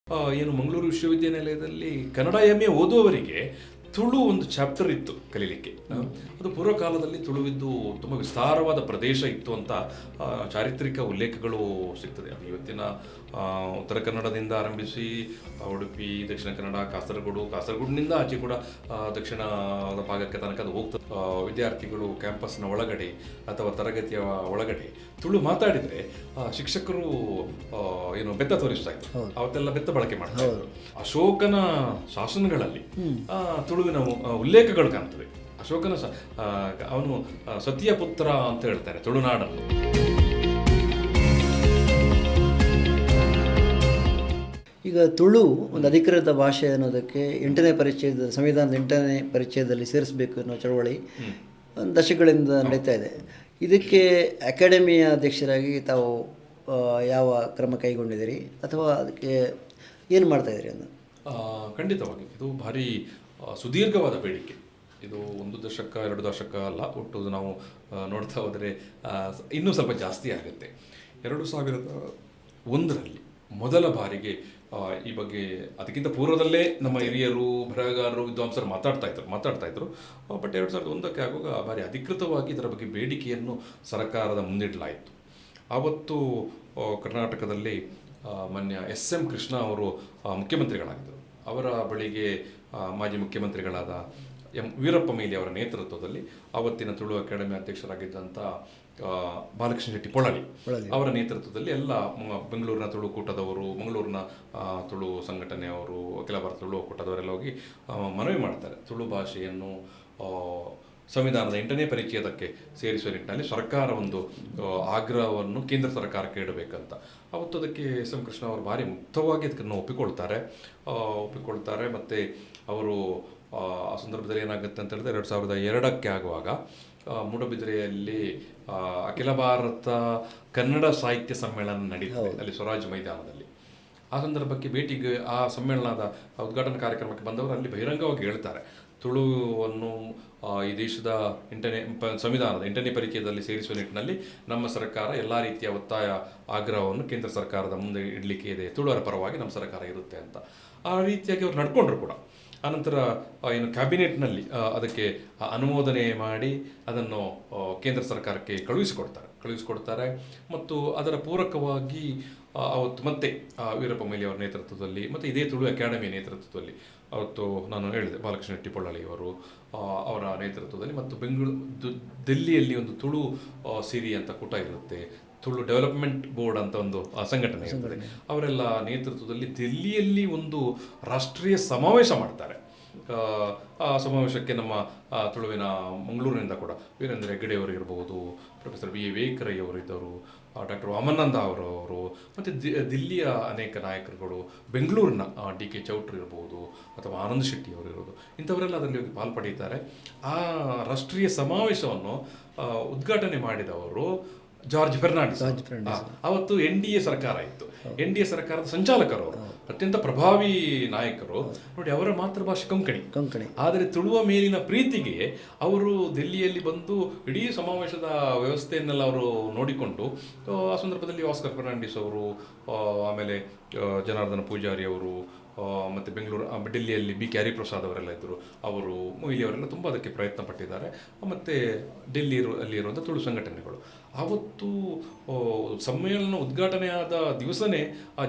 ಏನು ಮಂಗಳೂರು ವಿಶ್ವವಿದ್ಯಾನಿಲಯದಲ್ಲಿ ಕನ್ನಡ MA ಓದುವವರಿಗೆ ತುಳು ಒಂದು ಚಾಪ್ಟರ್ ಇತ್ತು ಕಲೀಲಿಕ್ಕೆ. ಅದು ಪೂರ್ವಕಾಲದಲ್ಲಿ ತುಳುವಿದ್ದು ತುಂಬ ವಿಸ್ತಾರವಾದ ಪ್ರದೇಶ ಇತ್ತು ಅಂತ ಚಾರಿತ್ರಿಕ ಉಲ್ಲೇಖಗಳು ಸಿಗ್ತದೆ. ಅದು ಇವತ್ತಿನ ಉತ್ತರ ಕನ್ನಡದಿಂದ ಆರಂಭಿಸಿ ಉಡುಪಿ, ದಕ್ಷಿಣ ಕನ್ನಡ, ಕಾಸರಗೋಡಿನಿಂದ ಆಚೆ ಕೂಡ ದಕ್ಷಿಣದ ಭಾಗಕ್ಕೆ ತನಕ ಅದು ಹೋಗ್ತದೆ. ವಿದ್ಯಾರ್ಥಿಗಳು ಕ್ಯಾಂಪಸ್ನ ಒಳಗಡೆ ಅಥವಾ ತರಗತಿಯ ಒಳಗಡೆ ತುಳು ಮಾತಾಡಿದರೆ ಶಿಕ್ಷಕರು ಏನು ಬೆತ್ತ ತೋರಿಸ್ತಾ ಇದ್ರು. ಅವತ್ತೆಲ್ಲ ಬೆತ್ತ ಬಳಕೆ ಮಾಡ್ತಾರೆ. ಅಶೋಕನ ಶಾಸನಗಳಲ್ಲಿ ತುಳುವಿನ ಉಲ್ಲೇಖಗಳು ಕಾಣ್ತವೆ. ಅಶೋಕನ ಅವನು ಸತಿಯ ಪುತ್ರ ಅಂತ ಹೇಳ್ತಾರೆ ತುಳುನಾಡನ್ನು. ಈಗ ತುಳು ಒಂದು ಅಧಿಕೃತ ಭಾಷೆ ಅನ್ನೋದಕ್ಕೆ 8ನೇ ಪರಿಚಯದ ಸಂವಿಧಾನದ 8ನೇ ಪರಿಚಯದಲ್ಲಿ ಸೇರಿಸಬೇಕು ಅನ್ನೋ ಚಳವಳಿ ಒಂದು ದಶಕಗಳಿಂದ ನಡೀತಾ ಇದೆ. ಇದಕ್ಕೆ ಅಕಾಡೆಮಿಯ ಅಧ್ಯಕ್ಷರಾಗಿ ತಾವು ಯಾವ ಕ್ರಮ ಕೈಗೊಂಡಿದ್ದೀರಿ ಅಥವಾ ಅದಕ್ಕೆ ಏನು ಮಾಡ್ತಾಯಿದ್ದೀರಿ ಅಂತ? ಖಂಡಿತವಾಗಿ ಇದು ಭಾರಿ ಸುದೀರ್ಘವಾದ ಬೇಡಿಕೆ. ಇದು 1 ದಶಕ 2 ದಶಕ ಅಲ್ಲ, ಒಟ್ಟು ನಾವು ನೋಡ್ತಾ ಹೋದರೆ ಇನ್ನೂ ಸ್ವಲ್ಪ ಜಾಸ್ತಿ ಆಗುತ್ತೆ. 2001ರಲ್ಲಿ ಮೊದಲ ಬಾರಿಗೆ ಈ ಬಗ್ಗೆ, ಅದಕ್ಕಿಂತ ಪೂರ್ವದಲ್ಲೇ ನಮ್ಮ ಹಿರಿಯರು, ಬರಹಗಾರರು, ವಿದ್ವಾಂಸರು ಮಾತಾಡ್ತಾ ಇದ್ರು. ಬಟ್ 2001ಕ್ಕೆ ಆಗುವಾಗ ಭಾರಿ ಅಧಿಕೃತವಾಗಿ ಇದರ ಬಗ್ಗೆ ಬೇಡಿಕೆಯನ್ನು ಸರ್ಕಾರದ ಮುಂದಿಡಲಾಯಿತು. ಆವತ್ತು ಕರ್ನಾಟಕದಲ್ಲಿ ಮಾನ್ಯ SM ಕೃಷ್ಣ ಅವರು ಮುಖ್ಯಮಂತ್ರಿಗಳಾಗಿದ್ದರು. ಅವರ ಬಳಿಗೆ ಮಾಜಿ ಮುಖ್ಯಮಂತ್ರಿಗಳಾದ ವೀರಪ್ಪ ಮೊಯ್ಲಿ ಅವರ ನೇತೃತ್ವದಲ್ಲಿ ಆವತ್ತಿನ ತುಳು ಅಕಾಡೆಮಿ ಅಧ್ಯಕ್ಷರಾಗಿದ್ದಂಥ ಬಾಲಕೃಷ್ಣ ಶೆಟ್ಟಿ ಪೊಳಲಿ ಅವರ ನೇತೃತ್ವದಲ್ಲಿ ಎಲ್ಲ ಬೆಂಗಳೂರಿನ ತುಳು ಕೂಟದವರು, ಮಂಗಳೂರಿನ ತುಳು ಸಂಘಟನೆಯವರು, ಅಖಿಲ ಭಾರತ ತುಳು ಒಕ್ಕೂಟದವರೆಲ್ಲ ಹೋಗಿ ಮನವಿ ಮಾಡ್ತಾರೆ. ತುಳು ಭಾಷೆಯನ್ನು ಸಂವಿಧಾನದ 8ನೇ ಪರಿಚಯದಕ್ಕೆ ಸೇರಿಸುವ ನಿಟ್ಟಿನಲ್ಲಿ ಸರ್ಕಾರ ಒಂದು ಆಗ್ರಹವನ್ನು ಕೇಂದ್ರ ಸರ್ಕಾರಕ್ಕೆ ಇಡಬೇಕಂತ. ಅವತ್ತು ಅದಕ್ಕೆ SM ಕೃಷ್ಣ ಅವರು ಭಾರಿ ಮುಕ್ತವಾಗಿ ಅದನ್ನು ಒಪ್ಪಿಕೊಳ್ತಾರೆ. ಮತ್ತು ಅವರು ಆ ಸಂದರ್ಭದಲ್ಲಿ ಏನಾಗುತ್ತೆ ಅಂತ ಹೇಳಿದ್ರೆ 2002ಕ್ಕೆ ಆಗುವಾಗ ಮೂಡಬಿದಿರೆಯಲ್ಲಿ ಅಖಿಲ ಭಾರತ ಕನ್ನಡ ಸಾಹಿತ್ಯ ಸಮ್ಮೇಳನ ನಡೀತದೆ, ಅಲ್ಲಿ ಸ್ವರಾಜ್ ಮೈದಾನದಲ್ಲಿ. ಆ ಸಂದರ್ಭಕ್ಕೆ ಭೇಟಿಗೆ, ಆ ಸಮ್ಮೇಳನದ ಉದ್ಘಾಟನಾ ಕಾರ್ಯಕ್ರಮಕ್ಕೆ ಬಂದವರು ಅಲ್ಲಿ ಬಹಿರಂಗವಾಗಿ ಹೇಳ್ತಾರೆ, ತುಳುವನ್ನು ಈ ದೇಶದ ಸಂವಿಧಾನದ 8ನೇ ಪರಿಚಯದಲ್ಲಿ ಸೇರಿಸುವ ನಿಟ್ಟಿನಲ್ಲಿ ನಮ್ಮ ಸರ್ಕಾರ ಎಲ್ಲ ರೀತಿಯ ಒತ್ತಾಯ ಆಗ್ರಹವನ್ನು ಕೇಂದ್ರ ಸರ್ಕಾರದ ಮುಂದೆ ಇಡಲಿಕ್ಕೆ ಇದೆ, ತುಳುವರ ಪರವಾಗಿ ನಮ್ಮ ಸರ್ಕಾರ ಇರುತ್ತೆ ಅಂತ. ಆ ರೀತಿಯಾಗಿ ಅವ್ರು ನಡ್ಕೊಂಡ್ರು ಕೂಡ. ಆನಂತರ ಏನು ಕ್ಯಾಬಿನೆಟ್ನಲ್ಲಿ ಅದಕ್ಕೆ ಅನುಮೋದನೆ ಮಾಡಿ ಅದನ್ನು ಕೇಂದ್ರ ಸರ್ಕಾರಕ್ಕೆ ಕಳುಹಿಸಿಕೊಡ್ತಾರೆ. ಮತ್ತು ಅದರ ಪೂರಕವಾಗಿ ಅವತ್ತು ಮತ್ತೆ ವೀರಪ್ಪ ಮೊಯ್ಲಿ ಅವರ ನೇತೃತ್ವದಲ್ಲಿ ಮತ್ತು ಇದೇ ತುಳು ಅಕಾಡೆಮಿಯ ನೇತೃತ್ವದಲ್ಲಿ, ಅವತ್ತು ನಾನು ಹೇಳಿದೆ ಬಾಲಕೃಷ್ಣ ಶೆಟ್ಟಿ ಪೊಳಲಿ ಅವರು ಅವರ ನೇತೃತ್ವದಲ್ಲಿ, ಮತ್ತು ದಿಲ್ಲಿಯಲ್ಲಿ ಒಂದು ತುಳು ಸಿರಿ ಅಂತ ಕೂಟ ಇರುತ್ತೆ, ತುಳು ಡೆವಲಪ್ಮೆಂಟ್ ಬೋರ್ಡ್ ಅಂತ ಒಂದು ಸಂಘಟನೆ ಇರ್ತದೆ. ಅವರೆಲ್ಲ ನೇತೃತ್ವದಲ್ಲಿ ದಿಲ್ಲಿಯಲ್ಲಿ ಒಂದು ರಾಷ್ಟ್ರೀಯ ಸಮಾವೇಶ ಮಾಡ್ತಾರೆ. ಆ ಸಮಾವೇಶಕ್ಕೆ ನಮ್ಮ ತುಳುವಿನ ಮಂಗಳೂರಿನಿಂದ ಕೂಡ ವೀರೇಂದ್ರ ಹೆಗ್ಗಡೆಯವರು ಇರಬಹುದು, ಪ್ರೊಫೆಸರ್ BA ವೇಕರೈ ಅವರು ಇದ್ದರು, ಡಾಕ್ಟರ್ ವಾಮನಾನಂದ ಅವರು, ಮತ್ತು ದಿಲ್ಲಿಯ ಅನೇಕ ನಾಯಕರುಗಳು, ಬೆಂಗಳೂರಿನ DK ಚೌಟ್ರಿ ಇರಬಹುದು ಅಥವಾ ಆನಂದ್ ಶೆಟ್ಟಿ ಅವರು ಇರೋದು, ಇಂಥವರೆಲ್ಲ ಅದರಲ್ಲಿ ಹೋಗಿ ಪಾಲ್ಪಡೀತಾರೆ. ಆ ರಾಷ್ಟ್ರೀಯ ಸಮಾವೇಶವನ್ನು ಉದ್ಘಾಟನೆ ಮಾಡಿದವರು ಜಾರ್ಜ್ ಫೆರ್ನಾಂಡಿಸ್. ಅವತ್ತು NDA ಸರ್ಕಾರ ಇತ್ತು. NDA ಸರ್ಕಾರದ ಸಂಚಾಲಕರು ಅವರು, ಅತ್ಯಂತ ಪ್ರಭಾವಿ ನಾಯಕರು. ನೋಡಿ, ಅವರ ಮಾತೃಭಾಷೆ ಕೊಂಕಣಿ. ಆದರೆ ತುಳುವ ಮೇಲಿನ ಪ್ರೀತಿಗೆ ಅವರು ದಿಲ್ಲಿಯಲ್ಲಿ ಬಂದು ಇಡೀ ಸಮಾವೇಶದ ವ್ಯವಸ್ಥೆಯನ್ನೆಲ್ಲ ಅವರು ನೋಡಿಕೊಂಡು, ಆ ಸಂದರ್ಭದಲ್ಲಿ ಆಸ್ಕರ್ ಫೆರ್ನಾಂಡಿಸ್ ಅವರು, ಆಮೇಲೆ ಜನಾರ್ದನ ಪೂಜಾರಿ ಅವರು, ಮತ್ತು ಡೆಲ್ಲಿಯಲ್ಲಿ BK ಹರಿಪ್ರಸಾದ್ ಅವರೆಲ್ಲ ಇದ್ದರು, ಅವರು ಮೊಯ್ಲಿ ಅವರೆಲ್ಲ ತುಂಬ ಅದಕ್ಕೆ ಪ್ರಯತ್ನ ಪಟ್ಟಿದ್ದಾರೆ. ಮತ್ತು ಅಲ್ಲಿರುವಂಥ ತುಳು ಸಂಘಟನೆಗಳು ಆವತ್ತು ಸಮ್ಮೇಳನ ಉದ್ಘಾಟನೆಯಾದ ದಿವಸನೇ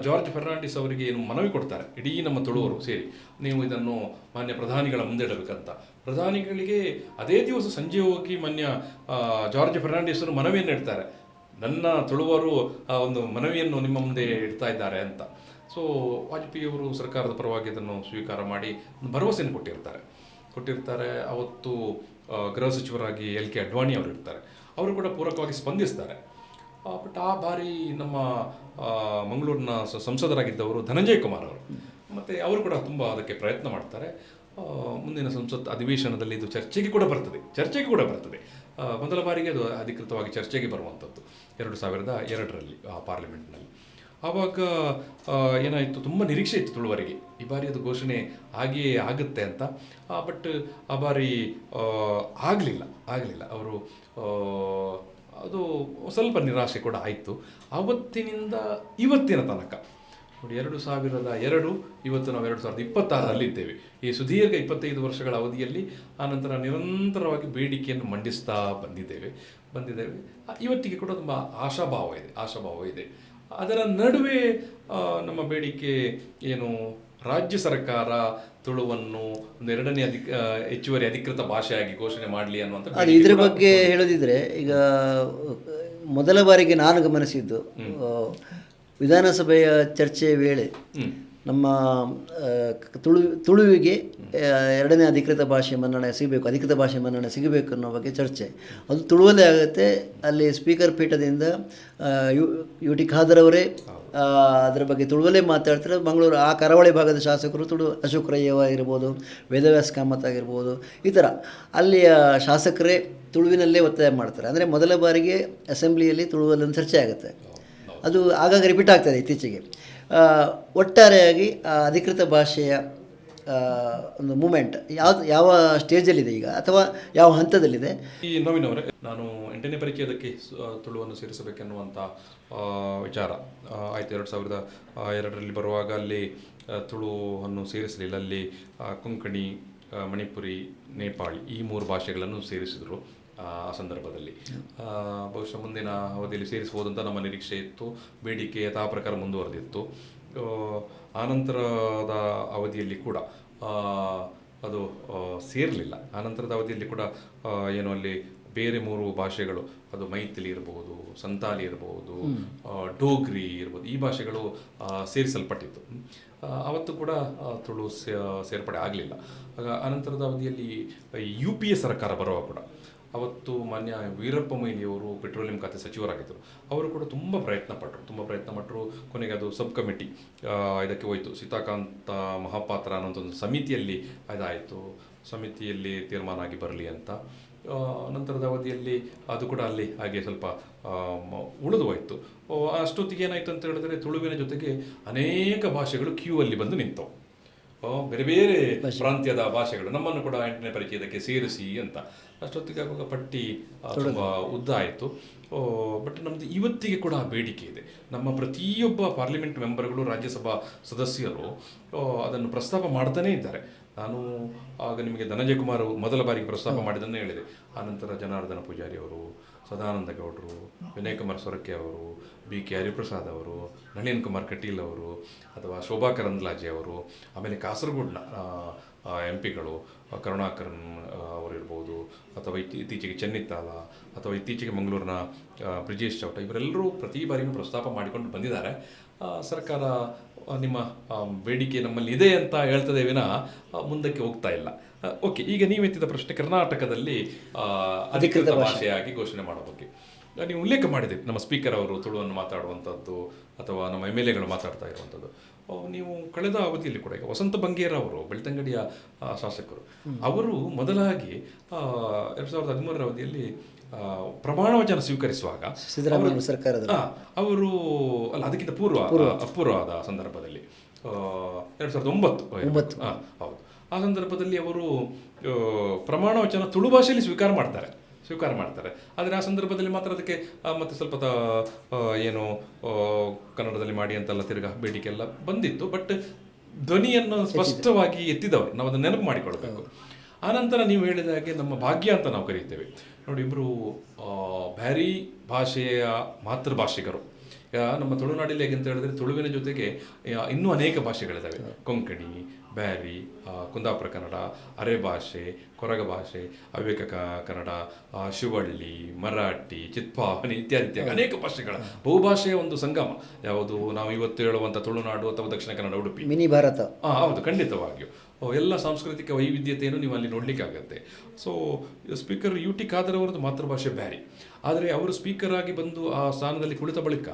ಜಾರ್ಜ್ ಫೆರ್ನಾಂಡಿಸ್ ಅವರಿಗೆ ಏನು ಮನವಿ ಕೊಡ್ತಾರೆ, ಇಡೀ ನಮ್ಮ ತುಳುವರು ಸೇರಿ ನೀವು ಇದನ್ನು ಮಾನ್ಯ ಪ್ರಧಾನಿಗಳ ಮುಂದೆ ಇಡಬೇಕಂತ. ಪ್ರಧಾನಿಗಳಿಗೆ ಅದೇ ದಿವಸ ಸಂಜೆ ಹೋಗಿ ಮಾನ್ಯ ಜಾರ್ಜ್ ಫೆರ್ನಾಂಡಿಸ್ ಅವರು ಮನವಿಯನ್ನು ಇಡ್ತಾರೆ, ನನ್ನ ತುಳುವರು ಒಂದು ಮನವಿಯನ್ನು ನಿಮ್ಮ ಮುಂದೆ ಇಡ್ತಾ ಇದ್ದಾರೆ ಅಂತ. ಸೊ ವಾಜಪೇಯಿ ಅವರು ಸರ್ಕಾರದ ಪರವಾಗಿ ಅದನ್ನು ಸ್ವೀಕಾರ ಮಾಡಿ ಒಂದು ಭರವಸೆಯನ್ನು ಕೊಟ್ಟಿರ್ತಾರೆ. ಅವತ್ತು ಗೃಹ ಸಚಿವರಾಗಿ LK ಅಡ್ವಾಣಿ ಅವರು ಇರ್ತಾರೆ, ಅವರು ಕೂಡ ಪೂರಕವಾಗಿ ಸ್ಪಂದಿಸ್ತಾರೆ. ಬಟ್ ಆ ಬಾರಿ ನಮ್ಮ ಮಂಗಳೂರಿನ ಸಂಸದರಾಗಿದ್ದವರು ಧನಂಜಯ ಕುಮಾರ್ ಅವರು, ಮತ್ತು ಅವರು ಕೂಡ ತುಂಬ ಅದಕ್ಕೆ ಪ್ರಯತ್ನ ಮಾಡ್ತಾರೆ. ಮುಂದಿನ ಸಂಸತ್ ಅಧಿವೇಶನದಲ್ಲಿ ಇದು ಚರ್ಚೆಗೆ ಕೂಡ ಬರ್ತದೆ. ಮೊದಲ ಬಾರಿಗೆ ಅದು ಅಧಿಕೃತವಾಗಿ ಚರ್ಚೆಗೆ ಬರುವಂಥದ್ದು 2002ರಲ್ಲಿ ಪಾರ್ಲಿಮೆಂಟ್ನಲ್ಲಿ. ಆವಾಗ ಏನಾಯಿತು, ತುಂಬ ನಿರೀಕ್ಷೆ ಇತ್ತು ತುಳುವರಿಗೆ, ಈ ಬಾರಿ ಅದು ಘೋಷಣೆ ಆಗಿಯೇ ಆಗುತ್ತೆ ಅಂತ. ಬಟ್ ಆ ಬಾರಿ ಆಗಲಿಲ್ಲ. ಅವರು ಅದು ಸ್ವಲ್ಪ ನಿರಾಶೆ ಕೂಡ ಆಯಿತು. ಆವತ್ತಿನಿಂದ ಇವತ್ತಿನ ತನಕ ನೋಡಿ 2002, ಇವತ್ತು ನಾವು 2026ರಲ್ಲಿ ಇದ್ದೇವೆ. ಈ ಸುದೀರ್ಘ 25 ವರ್ಷಗಳ ಅವಧಿಯಲ್ಲಿ ಆನಂತರ ನಿರಂತರವಾಗಿ ಬೇಡಿಕೆಯನ್ನು ಮಂಡಿಸ್ತಾ ಬಂದಿದ್ದೇವೆ. ಇವತ್ತಿಗೆ ಕೂಡ ತುಂಬ ಆಶಾಭಾವ ಇದೆ. ಅದರ ನಡುವೆ ನಮ್ಮ ಬೇಡಿಕೆ ಏನು, ರಾಜ್ಯ ಸರ್ಕಾರ ತುಳುವನ್ನು ಒಂದು 2ನೇ ಹೆಚ್ಚುವರಿ ಅಧಿಕೃತ ಭಾಷೆಯಾಗಿ ಘೋಷಣೆ ಮಾಡಲಿ ಅನ್ನುವಂಥ ಅದು ಇದರ ಬಗ್ಗೆ ಹೇಳೋದಿದ್ರೆ, ಈಗ ಮೊದಲ ಬಾರಿಗೆ ನಾನು ಗಮನಿಸಿದ್ದು ವಿಧಾನಸಭೆಯ ಚರ್ಚೆಯ ವೇಳೆ ನಮ್ಮ ತುಳುವಿಗೆ 2ನೇ ಅಧಿಕೃತ ಭಾಷೆ ಮನ್ನಣೆ ಸಿಗಬೇಕು ಅನ್ನೋ ಬಗ್ಗೆ ಚರ್ಚೆ. ಅದು ತುಳುವಲ್ಲೇ ಆಗುತ್ತೆ. ಅಲ್ಲಿ ಸ್ಪೀಕರ್ ಪೀಠದಿಂದ ಯು ಟಿ ಖಾದರ್ ಅವರೇ ಅದರ ಬಗ್ಗೆ ತುಳುವಲ್ಲೇ ಮಾತಾಡ್ತಾರೆ. ಮಂಗಳೂರು ಆ ಕರಾವಳಿ ಭಾಗದ ಶಾಸಕರು ಅಶೋಕ್ ರೈ ಇರ್ಬೋದು, ವೇದವ್ಯಾಸ್ ಕಾಮತ್ ಆಗಿರ್ಬೋದು, ಈ ಥರ ಅಲ್ಲಿಯ ಶಾಸಕರೇ ತುಳುವಿನಲ್ಲೇ ಒತ್ತಾಯ ಮಾಡ್ತಾರೆ. ಅಂದರೆ ಮೊದಲ ಬಾರಿಗೆ ಅಸೆಂಬ್ಲಿಯಲ್ಲಿ ತುಳುವಲ್ಲೊಂದು ಚರ್ಚೆ ಆಗುತ್ತೆ. ಅದು ಆಗಾಗ ರಿಪೀಟ್ ಆಗ್ತದೆ ಇತ್ತೀಚೆಗೆ. ಒಟ್ಟಾರೆಯಾಗಿ ಅಧಿಕೃತ ಭಾಷೆಯ ಒಂದು ಮೂಮೆಂಟ್ ಯಾವ ಸ್ಟೇಜಲ್ಲಿದೆ ಈಗ, ಅಥವಾ ಯಾವ ಹಂತದಲ್ಲಿದೆ? ಈ ನವೀನ್ ಅವರೇ, ನಾನು 8ನೇ ಪರಿಚಯದಕ್ಕೆ ತುಳುವನ್ನು ಸೇರಿಸಬೇಕೆನ್ನುವಂಥ ವಿಚಾರ ಆಯಿತು. 2002ರಲ್ಲಿ ಬರುವಾಗ ಅಲ್ಲಿ ತುಳುವನ್ನು ಸೇರಿಸಲಿಲ್ಲ. ಅಲ್ಲಿ ಕೊಂಕಣಿ, ಮಣಿಪುರಿ, ನೇಪಾಳಿ ಈ 3 ಭಾಷೆಗಳನ್ನು ಸೇರಿಸಿದರು. ಆ ಸಂದರ್ಭದಲ್ಲಿ ಬಹುಶಃ ಮುಂದಿನ ಅವಧಿಯಲ್ಲಿ ಸೇರಿಸಬಹುದು ಅಂತ ನಮ್ಮ ನಿರೀಕ್ಷೆ ಇತ್ತು. ಬೇಡಿಕೆ ಯಥಾ ಪ್ರಕಾರ ಮುಂದುವರೆದಿತ್ತು. ಆನಂತರದ ಅವಧಿಯಲ್ಲಿ ಕೂಡ ಅದು ಸೇರಲಿಲ್ಲ. ಆನಂತರದ ಅವಧಿಯಲ್ಲಿ ಕೂಡ ಏನು ಅಲ್ಲಿ ಬೇರೆ 3 ಭಾಷೆಗಳು, ಅದು ಮೈಥಿಲಿ ಇರ್ಬೋದು, ಸಂತಾಲಿ ಇರ್ಬೋದು, ಡೋಗ್ರಿ ಇರ್ಬೋದು, ಈ ಭಾಷೆಗಳು ಸೇರಿಸಲ್ಪಟ್ಟಿತ್ತು. ಅವತ್ತು ಕೂಡ ತುಳು ಸೇರ್ಪಡೆ ಆಗಲಿಲ್ಲ. ಅನಂತರದ ಅವಧಿಯಲ್ಲಿ UPA ಸರ್ಕಾರ ಬರುವ ಕೂಡ ಅವತ್ತು ಮಾನ್ಯ ವೀರಪ್ಪ ಮೊಯ್ಲಿಯವರು ಪೆಟ್ರೋಲಿಯಂ ಖಾತೆ ಸಚಿವರಾಗಿದ್ದರು. ಅವರು ಕೂಡ ತುಂಬ ಪ್ರಯತ್ನ ಪಟ್ಟರು. ಕೊನೆಗೆ ಅದು ಸಬ್ ಕಮಿಟಿ ಇದಕ್ಕೆ ಹೋಯಿತು. ಸೀತಾಕಾಂತ ಮಹಾಪಾತ್ರ ಅನ್ನೋಂಥ ಒಂದು ಸಮಿತಿಯಲ್ಲಿ ಅದಾಯಿತು. ಸಮಿತಿಯಲ್ಲಿ ತೀರ್ಮಾನ ಆಗಿ ಬರಲಿ ಅಂತ. ನಂತರದ ಅವಧಿಯಲ್ಲಿ ಅದು ಕೂಡ ಅಲ್ಲಿ ಹಾಗೆ ಸ್ವಲ್ಪ ಉಳಿದು ಹೋಯಿತು. ಅಷ್ಟೊತ್ತಿಗೆ ಏನಾಯಿತು ಅಂತ ಹೇಳಿದ್ರೆ, ತುಳುವಿನ ಜೊತೆಗೆ ಅನೇಕ ಭಾಷೆಗಳು ಕ್ಯೂ ಅಲ್ಲಿ ಬಂದು ನಿಂತವು. ಬೇರೆ ಬೇರೆ ಪ್ರಾಂತ್ಯದ ಭಾಷೆಗಳು ನಮ್ಮನ್ನು ಕೂಡ 8ನೇ ಪರಿಚಯದಕ್ಕೆ ಸೇರಿಸಿ ಅಂತ. ಅಷ್ಟೊತ್ತಿಗೆ ಆಗುವಾಗ ಪಟ್ಟಿ ತುಂಬ ಉದ್ದ ಆಯಿತು. ಬಟ್ ನಮ್ಮದು ಇವತ್ತಿಗೆ ಕೂಡ ಬೇಡಿಕೆ ಇದೆ. ನಮ್ಮ ಪ್ರತಿಯೊಬ್ಬ ಪಾರ್ಲಿಮೆಂಟ್ ಮೆಂಬರ್ಗಳು, ರಾಜ್ಯಸಭಾ ಸದಸ್ಯರು ಅದನ್ನು ಪ್ರಸ್ತಾಪ ಮಾಡ್ತಾನೇ ಇದ್ದಾರೆ. ನಾನು ಆಗ ನಿಮಗೆ ಧನಂಜಯ ಕುಮಾರ್ ಮೊದಲ ಬಾರಿಗೆ ಪ್ರಸ್ತಾಪ ಮಾಡಿದ್ದನ್ನೇ ಹೇಳಿದೆ. ಆನಂತರ ಜನಾರ್ದನ ಪೂಜಾರಿ ಅವರು, ಸದಾನಂದ ಗೌಡರು, ವಿನಯ್ ಕುಮಾರ್ ಸೊರಕೆ ಅವರು, BK ಹರಿಪ್ರಸಾದ್ ಅವರು, ನಳಿನ್ ಕುಮಾರ್ ಕಟೀಲ್ ಅವರು, ಅಥವಾ ಶೋಭಾ ಕರಂದ್ಲಾಜೆ ಅವರು, ಆಮೇಲೆ ಕಾಸರಗೋಡ್ನ MP ಗಳು ಕರುಣಾಕರನ್ ಅವರಿರ್ಬೋದು, ಅಥವಾ ಇತ್ತೀಚೆಗೆ ಚೆನ್ನಿತ್ತಾಲ, ಅಥವಾ ಇತ್ತೀಚೆಗೆ ಮಂಗಳೂರಿನ ಬ್ರಿಜೇಶ್ ಚೌಟ, ಇವರೆಲ್ಲರೂ ಪ್ರತಿ ಬಾರಿಯೂ ಪ್ರಸ್ತಾಪ ಮಾಡಿಕೊಂಡು ಬಂದಿದ್ದಾರೆ. ಸರ್ಕಾರ ನಿಮ್ಮ ಬೇಡಿಕೆ ನಮ್ಮಲ್ಲಿ ಇದೆ ಅಂತ ಹೇಳ್ತದೆ ವಿನಃ ಮುಂದಕ್ಕೆ ಹೋಗ್ತಾ ಇಲ್ಲ. ಓಕೆ, ಈಗ ನೀವೆತ್ತಿದ ಪ್ರಶ್ನೆ ಕರ್ನಾಟಕದಲ್ಲಿ ಅಧಿಕೃತ ಭಾಷೆಯಾಗಿ ಘೋಷಣೆ ಮಾಡೋ ಬಗ್ಗೆ ನೀವು ಉಲ್ಲೇಖ ಮಾಡಿದ್ದೀರಿ. ನಮ್ಮ ಸ್ಪೀಕರ್ ಅವರು ತುಳುವನ್ನು ಮಾತಾಡುವಂಥದ್ದು, ಅಥವಾ ನಮ್ಮ MLAಗಳು ಮಾತಾಡ್ತಾ ಇರುವಂಥದ್ದು. ನೀವು ಕಳೆದ ಅವಧಿಯಲ್ಲಿ ಕೂಡ, ಈಗ ವಸಂತ ಬಂಗೇರ ಅವರು ಬೆಳ್ತಂಗಡಿಯ ಶಾಸಕರು, ಅವರು ಮೊದಲಾಗಿ 2013ರ ಅವಧಿಯಲ್ಲಿ ಪ್ರಮಾಣ ವಚನ ಸ್ವೀಕರಿಸುವಾಗ ಸಿದ್ದರಾಮಯ್ಯ ಸರ್ಕಾರದ ಅವರು ಅಲ್ಲ, ಅದಕ್ಕಿಂತ ಪೂರ್ವದ ಸಂದರ್ಭದಲ್ಲಿ 2009 ಹೌದು, ಆ ಸಂದರ್ಭದಲ್ಲಿ ಅವರು ಪ್ರಮಾಣ ವಚನ ತುಳು ಭಾಷೆಯಲ್ಲಿ ಸ್ವೀಕಾರ ಮಾಡ್ತಾರೆ. ಆದರೆ ಆ ಸಂದರ್ಭದಲ್ಲಿ ಮಾತ್ರ ಅದಕ್ಕೆ ಮತ್ತೆ ಸ್ವಲ್ಪ ಏನು ಕನ್ನಡದಲ್ಲಿ ಮಾಡಿ ಅಂತೆಲ್ಲ ತಿರ್ಗಾ ಬೇಡಿಕೆ ಎಲ್ಲ ಬಂದಿತ್ತು. ಬಟ್ ಧ್ವನಿಯನ್ನು ಸ್ಪಷ್ಟವಾಗಿ ಎತ್ತಿದವರು, ನಾವು ಅದನ್ನು ನೆನಪು ಮಾಡಿಕೊಳ್ಬೇಕು. ಆನಂತರ ನೀವು ಹೇಳಿದ ಹಾಗೆ ನಮ್ಮ ಭಾಗ್ಯ ಅಂತ ನಾವು ಕರೀತೇವೆ ನೋಡಿ, ಇಬ್ಬರು ಬ್ಯಾರಿ ಭಾಷೆಯ ಮಾತೃಭಾಷಿಗರು. ನಮ್ಮ ತುಳುನಾಡಿಲ್ಲಿ ಹೇಗೆ ಅಂತ ಹೇಳಿದ್ರೆ, ತುಳುವಿನ ಜೊತೆಗೆ ಇನ್ನೂ ಅನೇಕ ಭಾಷೆಗಳಿದ್ದಾವೆ. ಕೊಂಕಣಿ, ಬ್ಯಾರಿ, ಕುಂದಾಪುರ ಕನ್ನಡ, ಅರೆ ಭಾಷೆ, ಕೊರಗ ಭಾಷೆ, ಅವ್ಯಕ ಕನ್ನಡ, ಶಿವಳ್ಳಿ, ಮರಾಠಿ, ಚಿತ್ಪಾವನಿ ಇತ್ಯಾದಿ ಅನೇಕ ಭಾಷೆಗಳ ಬಹುಭಾಷೆಯ ಒಂದು ಸಂಗಮ. ಯಾವುದು ನಾವು ಇವತ್ತು ಹೇಳುವಂಥ ತುಳುನಾಡು ಅಥವಾ ದಕ್ಷಿಣ ಕನ್ನಡ, ಉಡುಪಿ, ಮಿನಿ ಭಾರತ. ಹೌದು, ಖಂಡಿತವಾಗಿಯೂ ಎಲ್ಲ ಸಾಂಸ್ಕೃತಿಕ ವೈವಿಧ್ಯತೆಯನ್ನು ನೀವು ಅಲ್ಲಿ ನೋಡಲಿಕ್ಕಾಗತ್ತೆ. ಸೊ ಸ್ಪೀಕರ್ UT ಖಾದರ್ ಅವರದ್ದು ಮಾತೃಭಾಷೆ ಬ್ಯಾರಿ. ಆದರೆ ಅವರು ಸ್ಪೀಕರ್ ಆಗಿ ಬಂದು ಆ ಸ್ಥಾನದಲ್ಲಿ ಕುಳಿತ ಬಳಿಕ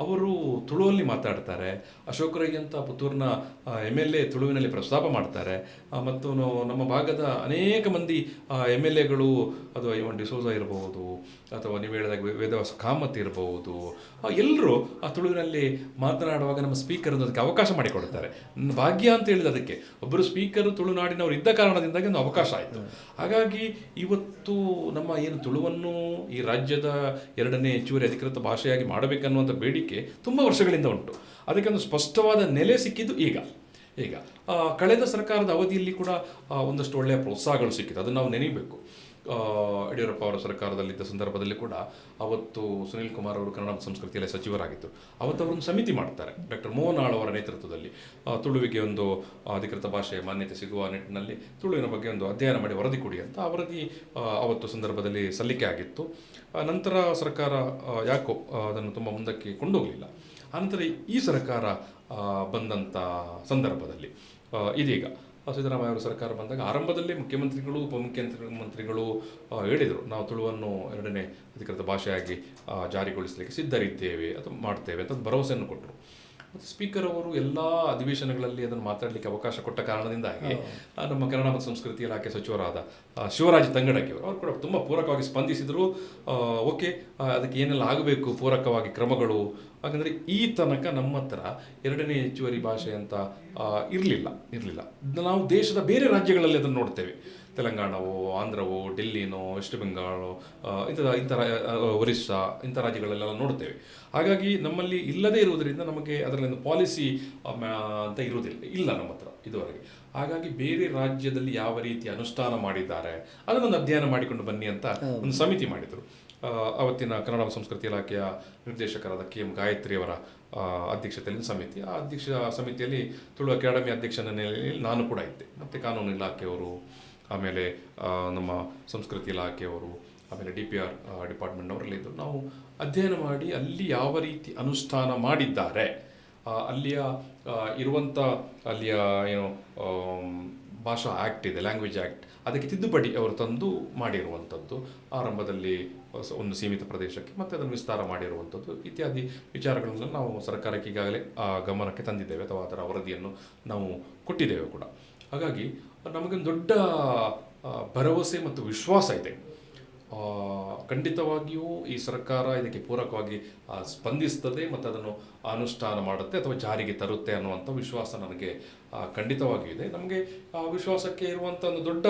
ಅವರು ತುಳುವಲ್ಲಿ ಮಾತಾಡ್ತಾರೆ. ಅಶೋಕ್ ರೈ ಅಂತ ಪುತ್ತೂರಿನ MLA ತುಳುವಿನಲ್ಲಿ ಪ್ರಸ್ತಾಪ ಮಾಡ್ತಾರೆ. ಮತ್ತು ನಮ್ಮ ಭಾಗದ ಅನೇಕ ಮಂದಿ MLAಗಳು, ಅದು ಐವನ್ ಡಿಸೋಜ ಇರಬಹುದು, ಅಥವಾ ನೀವು ಹೇಳಿದಾಗ ವೇದವ್ಯಾಸ ಕಾಮತ್ ಇರಬಹುದು, ಎಲ್ಲರೂ ಆ ತುಳುವಿನಲ್ಲಿ ಮಾತನಾಡುವಾಗ ನಮ್ಮ ಸ್ಪೀಕರ್ ಅದಕ್ಕೆ ಅವಕಾಶ ಮಾಡಿಕೊಡ್ತಾರೆ. ಭಾಗ್ಯ ಅಂತ ಹೇಳಿದ ಅದಕ್ಕೆ ಒಬ್ಬರು ಸ್ಪೀಕರ್ ತುಳುನಾಡಿನವರು ಇದ್ದ ಕಾರಣದಿಂದಾಗಿ ಒಂದು ಅವಕಾಶ ಆಯಿತು. ಹಾಗಾಗಿ ಇವತ್ತು ನಮ್ಮ ಏನು ತುಳುವನ್ನು ಈ ರಾಜ್ಯದ 2ನೇ ಹೆಚ್ಚುವರಿ ಅಧಿಕೃತ ಭಾಷೆಯಾಗಿ ಮಾಡಬೇಕನ್ನುವಂಥ ಬೇಡಿಕೆ ತುಂಬ ವರ್ಷಗಳಿಂದ ಉಂಟು. ಅದಕ್ಕೆ ಒಂದು ಸ್ಪಷ್ಟವಾದ ನೆಲೆ ಸಿಕ್ಕಿದ್ದು ಈಗ ಕಳೆದ ಸರ್ಕಾರದ ಅವಧಿಯಲ್ಲಿ ಕೂಡ ಒಂದಷ್ಟು ಒಳ್ಳೆಯ ಪ್ರೋತ್ಸಾಹಗಳು ಸಿಕ್ಕಿದೆ, ಅದನ್ನು ನಾವು ನೆನೀಬೇಕು. ಯಡಿಯೂರಪ್ಪ ಅವರ ಸರ್ಕಾರದಲ್ಲಿದ್ದ ಸಂದರ್ಭದಲ್ಲಿ ಕೂಡ ಅವತ್ತು ಸುನೀಲ್ ಕುಮಾರ್ ಅವರು ಕನ್ನಡ ಮತ್ತು ಸಂಸ್ಕೃತಿಯಲ್ಲಿ ಸಚಿವರಾಗಿದ್ದರು. ಅವತ್ತು ಅವರೊಂದು ಸಮಿತಿ ಮಾಡ್ತಾರೆ ಡಾಕ್ಟರ್ ಮೋಹನ್ ಆಳ್ ಅವರ ನೇತೃತ್ವದಲ್ಲಿ, ತುಳುವಿಗೆ ಒಂದು ಅಧಿಕೃತ ಭಾಷೆ ಮಾನ್ಯತೆ ಸಿಗುವ ನಿಟ್ಟಿನಲ್ಲಿ ತುಳುವಿನ ಬಗ್ಗೆ ಒಂದು ಅಧ್ಯಯನ ಮಾಡಿ ವರದಿ ಕೊಡಿ ಅಂತ ಆ ವರದಿ ಅವತ್ತು ಸಂದರ್ಭದಲ್ಲಿ ಸಲ್ಲಿಕೆ ಆಗಿತ್ತು. ನಂತರ ಸರ್ಕಾರ ಯಾಕೋ ಅದನ್ನು ತುಂಬ ಮುಂದಕ್ಕೆ ಕೊಂಡೋಗಲಿಲ್ಲ. ಆನಂತರ ಈ ಸರ್ಕಾರ ಬಂದಂಥ ಸಂದರ್ಭದಲ್ಲಿ ಇದೀಗ ಸಿದ್ದರಾಮಯ್ಯ ಅವರ ಸರ್ಕಾರ ಬಂದಾಗ ಆರಂಭದಲ್ಲೇ ಮುಖ್ಯಮಂತ್ರಿಗಳು ಉಪಮುಖ್ಯಮಂತ್ರಿಗಳು ಹೇಳಿದರು, ನಾವು ತುಳುವನ್ನು 2ನೇ ಅಧಿಕೃತ ಭಾಷೆಯಾಗಿ ಜಾರಿಗೊಳಿಸಲಿಕ್ಕೆ ಸಿದ್ಧರಿದ್ದೇವೆ ಅಥವಾ ಮಾಡ್ತೇವೆ ಅಂತ ಭರವಸೆಯನ್ನು ಕೊಟ್ಟರು. ಮತ್ತು ಸ್ಪೀಕರ್ ಅವರು ಎಲ್ಲ ಅಧಿವೇಶನಗಳಲ್ಲಿ ಅದನ್ನು ಮಾತಾಡಲಿಕ್ಕೆ ಅವಕಾಶ ಕೊಟ್ಟ ಕಾರಣದಿಂದಾಗಿ ನಮ್ಮ ಕನ್ನಡ ಮತ್ತು ಸಂಸ್ಕೃತಿ ಇಲಾಖೆ ಸಚಿವರಾದ ಶಿವರಾಜ್ ತಂಗಡಗಿ ಅವರು ಕೂಡ ತುಂಬ ಪೂರಕವಾಗಿ ಸ್ಪಂದಿಸಿದರು. ಓಕೆ, ಅದಕ್ಕೆ ಏನೆಲ್ಲ ಆಗಬೇಕು ಪೂರಕವಾಗಿ ಕ್ರಮಗಳು, ಹಾಗಂದರೆ ಈ ತನಕ ನಮ್ಮ ಹತ್ರ 2ನೇ ಹೆಚ್ಚುವರಿ ಭಾಷೆ ಅಂತ ಇರಲಿಲ್ಲ. ನಾವು ದೇಶದ ಬೇರೆ ರಾಜ್ಯಗಳಲ್ಲಿ ಅದನ್ನು ನೋಡ್ತೇವೆ, ತೆಲಂಗಾಣವೋ, ಆಂಧ್ರವೋ, ಡೆಲ್ಲಿನೋ, ವೆಸ್ಟ್ ಬೆಂಗಾಳೋ, ಇಂಥ ಒರಿಸ್ಸಾ ಇಂಥ ರಾಜ್ಯಗಳಲ್ಲೆಲ್ಲ ನೋಡ್ತೇವೆ. ಹಾಗಾಗಿ ನಮ್ಮಲ್ಲಿ ಇಲ್ಲದೇ ಇರುವುದರಿಂದ ನಮಗೆ ಅದರಲ್ಲಿ ಒಂದು ಪಾಲಿಸಿ ಅಂತ ಇಲ್ಲ ನಮ್ಮ ಹತ್ರ ಇದುವರೆಗೆ. ಹಾಗಾಗಿ ಬೇರೆ ರಾಜ್ಯದಲ್ಲಿ ಯಾವ ರೀತಿ ಅನುಷ್ಠಾನ ಮಾಡಿದ್ದಾರೆ ಅದನ್ನೊಂದು ಅಧ್ಯಯನ ಮಾಡಿಕೊಂಡು ಬನ್ನಿ ಅಂತ ಒಂದು ಸಮಿತಿ ಮಾಡಿದರು. ಅವತ್ತಿನ ಕನ್ನಡ ಸಂಸ್ಕೃತಿ ಇಲಾಖೆಯ ನಿರ್ದೇಶಕರಾದ KM ಗಾಯತ್ರಿ ಅವರ ಅಧ್ಯಕ್ಷತೆಯಲ್ಲಿ ಸಮಿತಿ, ಆ ಸಮಿತಿಯಲ್ಲಿ ತುಳು ಅಕಾಡೆಮಿ ಅಧ್ಯಕ್ಷನ ನೆಲೆಯಲ್ಲಿ ನಾನು ಕೂಡ ಇದ್ದೆ, ಮತ್ತು ಕಾನೂನು ಇಲಾಖೆಯವರು, ಆಮೇಲೆ ನಮ್ಮ ಸಂಸ್ಕೃತಿ ಇಲಾಖೆಯವರು, ಆಮೇಲೆ DPR ಡಿಪಾರ್ಟ್ಮೆಂಟ್ನವರೆಲ್ಲ ಇದ್ದರು. ನಾವು ಅಧ್ಯಯನ ಮಾಡಿ ಅಲ್ಲಿ ಯಾವ ರೀತಿ ಅನುಷ್ಠಾನ ಮಾಡಿದ್ದಾರೆ, ಅಲ್ಲಿಯ ಇರುವಂಥ ಅಲ್ಲಿಯ ಏನು ಭಾಷಾ ಆ್ಯಕ್ಟ್ ಇದೆ, ಲ್ಯಾಂಗ್ವೇಜ್ ಆ್ಯಕ್ಟ್, ಅದಕ್ಕೆ ತಿದ್ದುಪಡಿ ಅವರು ತಂದು ಮಾಡಿರುವಂಥದ್ದು, ಆರಂಭದಲ್ಲಿ ಒಂದು ಸೀಮಿತ ಪ್ರದೇಶಕ್ಕೆ ಮತ್ತು ಅದನ್ನು ವಿಸ್ತಾರ ಮಾಡಿರುವಂಥದ್ದು ಇತ್ಯಾದಿ ವಿಚಾರಗಳನ್ನು ನಾವು ಸರ್ಕಾರಕ್ಕೆ ಈಗಾಗಲೇ ಗಮನಕ್ಕೆ ತಂದಿದ್ದೇವೆ ಅಥವಾ ಅದರ ವರದಿಯನ್ನು ನಾವು ಕೊಟ್ಟಿದ್ದೇವೆ ಕೂಡ. ಹಾಗಾಗಿ ನಮಗೊಂದು ದೊಡ್ಡ ಭರವಸೆ ಮತ್ತು ವಿಶ್ವಾಸ ಇದೆ. ಖಂಡಿತವಾಗಿಯೂ ಈ ಸರ್ಕಾರ ಇದಕ್ಕೆ ಪೂರಕವಾಗಿ ಸ್ಪಂದಿಸ್ತದೆ ಮತ್ತು ಅದನ್ನು ಅನುಷ್ಠಾನ ಮಾಡುತ್ತೆ ಅಥವಾ ಜಾರಿಗೆ ತರುತ್ತೆ ಅನ್ನುವಂಥ ವಿಶ್ವಾಸ ನನಗೆ ಖಂಡಿತವಾಗಿಯೂ ಇದೆ. ನಮಗೆ ಆ ವಿಶ್ವಾಸಕ್ಕೆ ಇರುವಂಥ ಒಂದು ದೊಡ್ಡ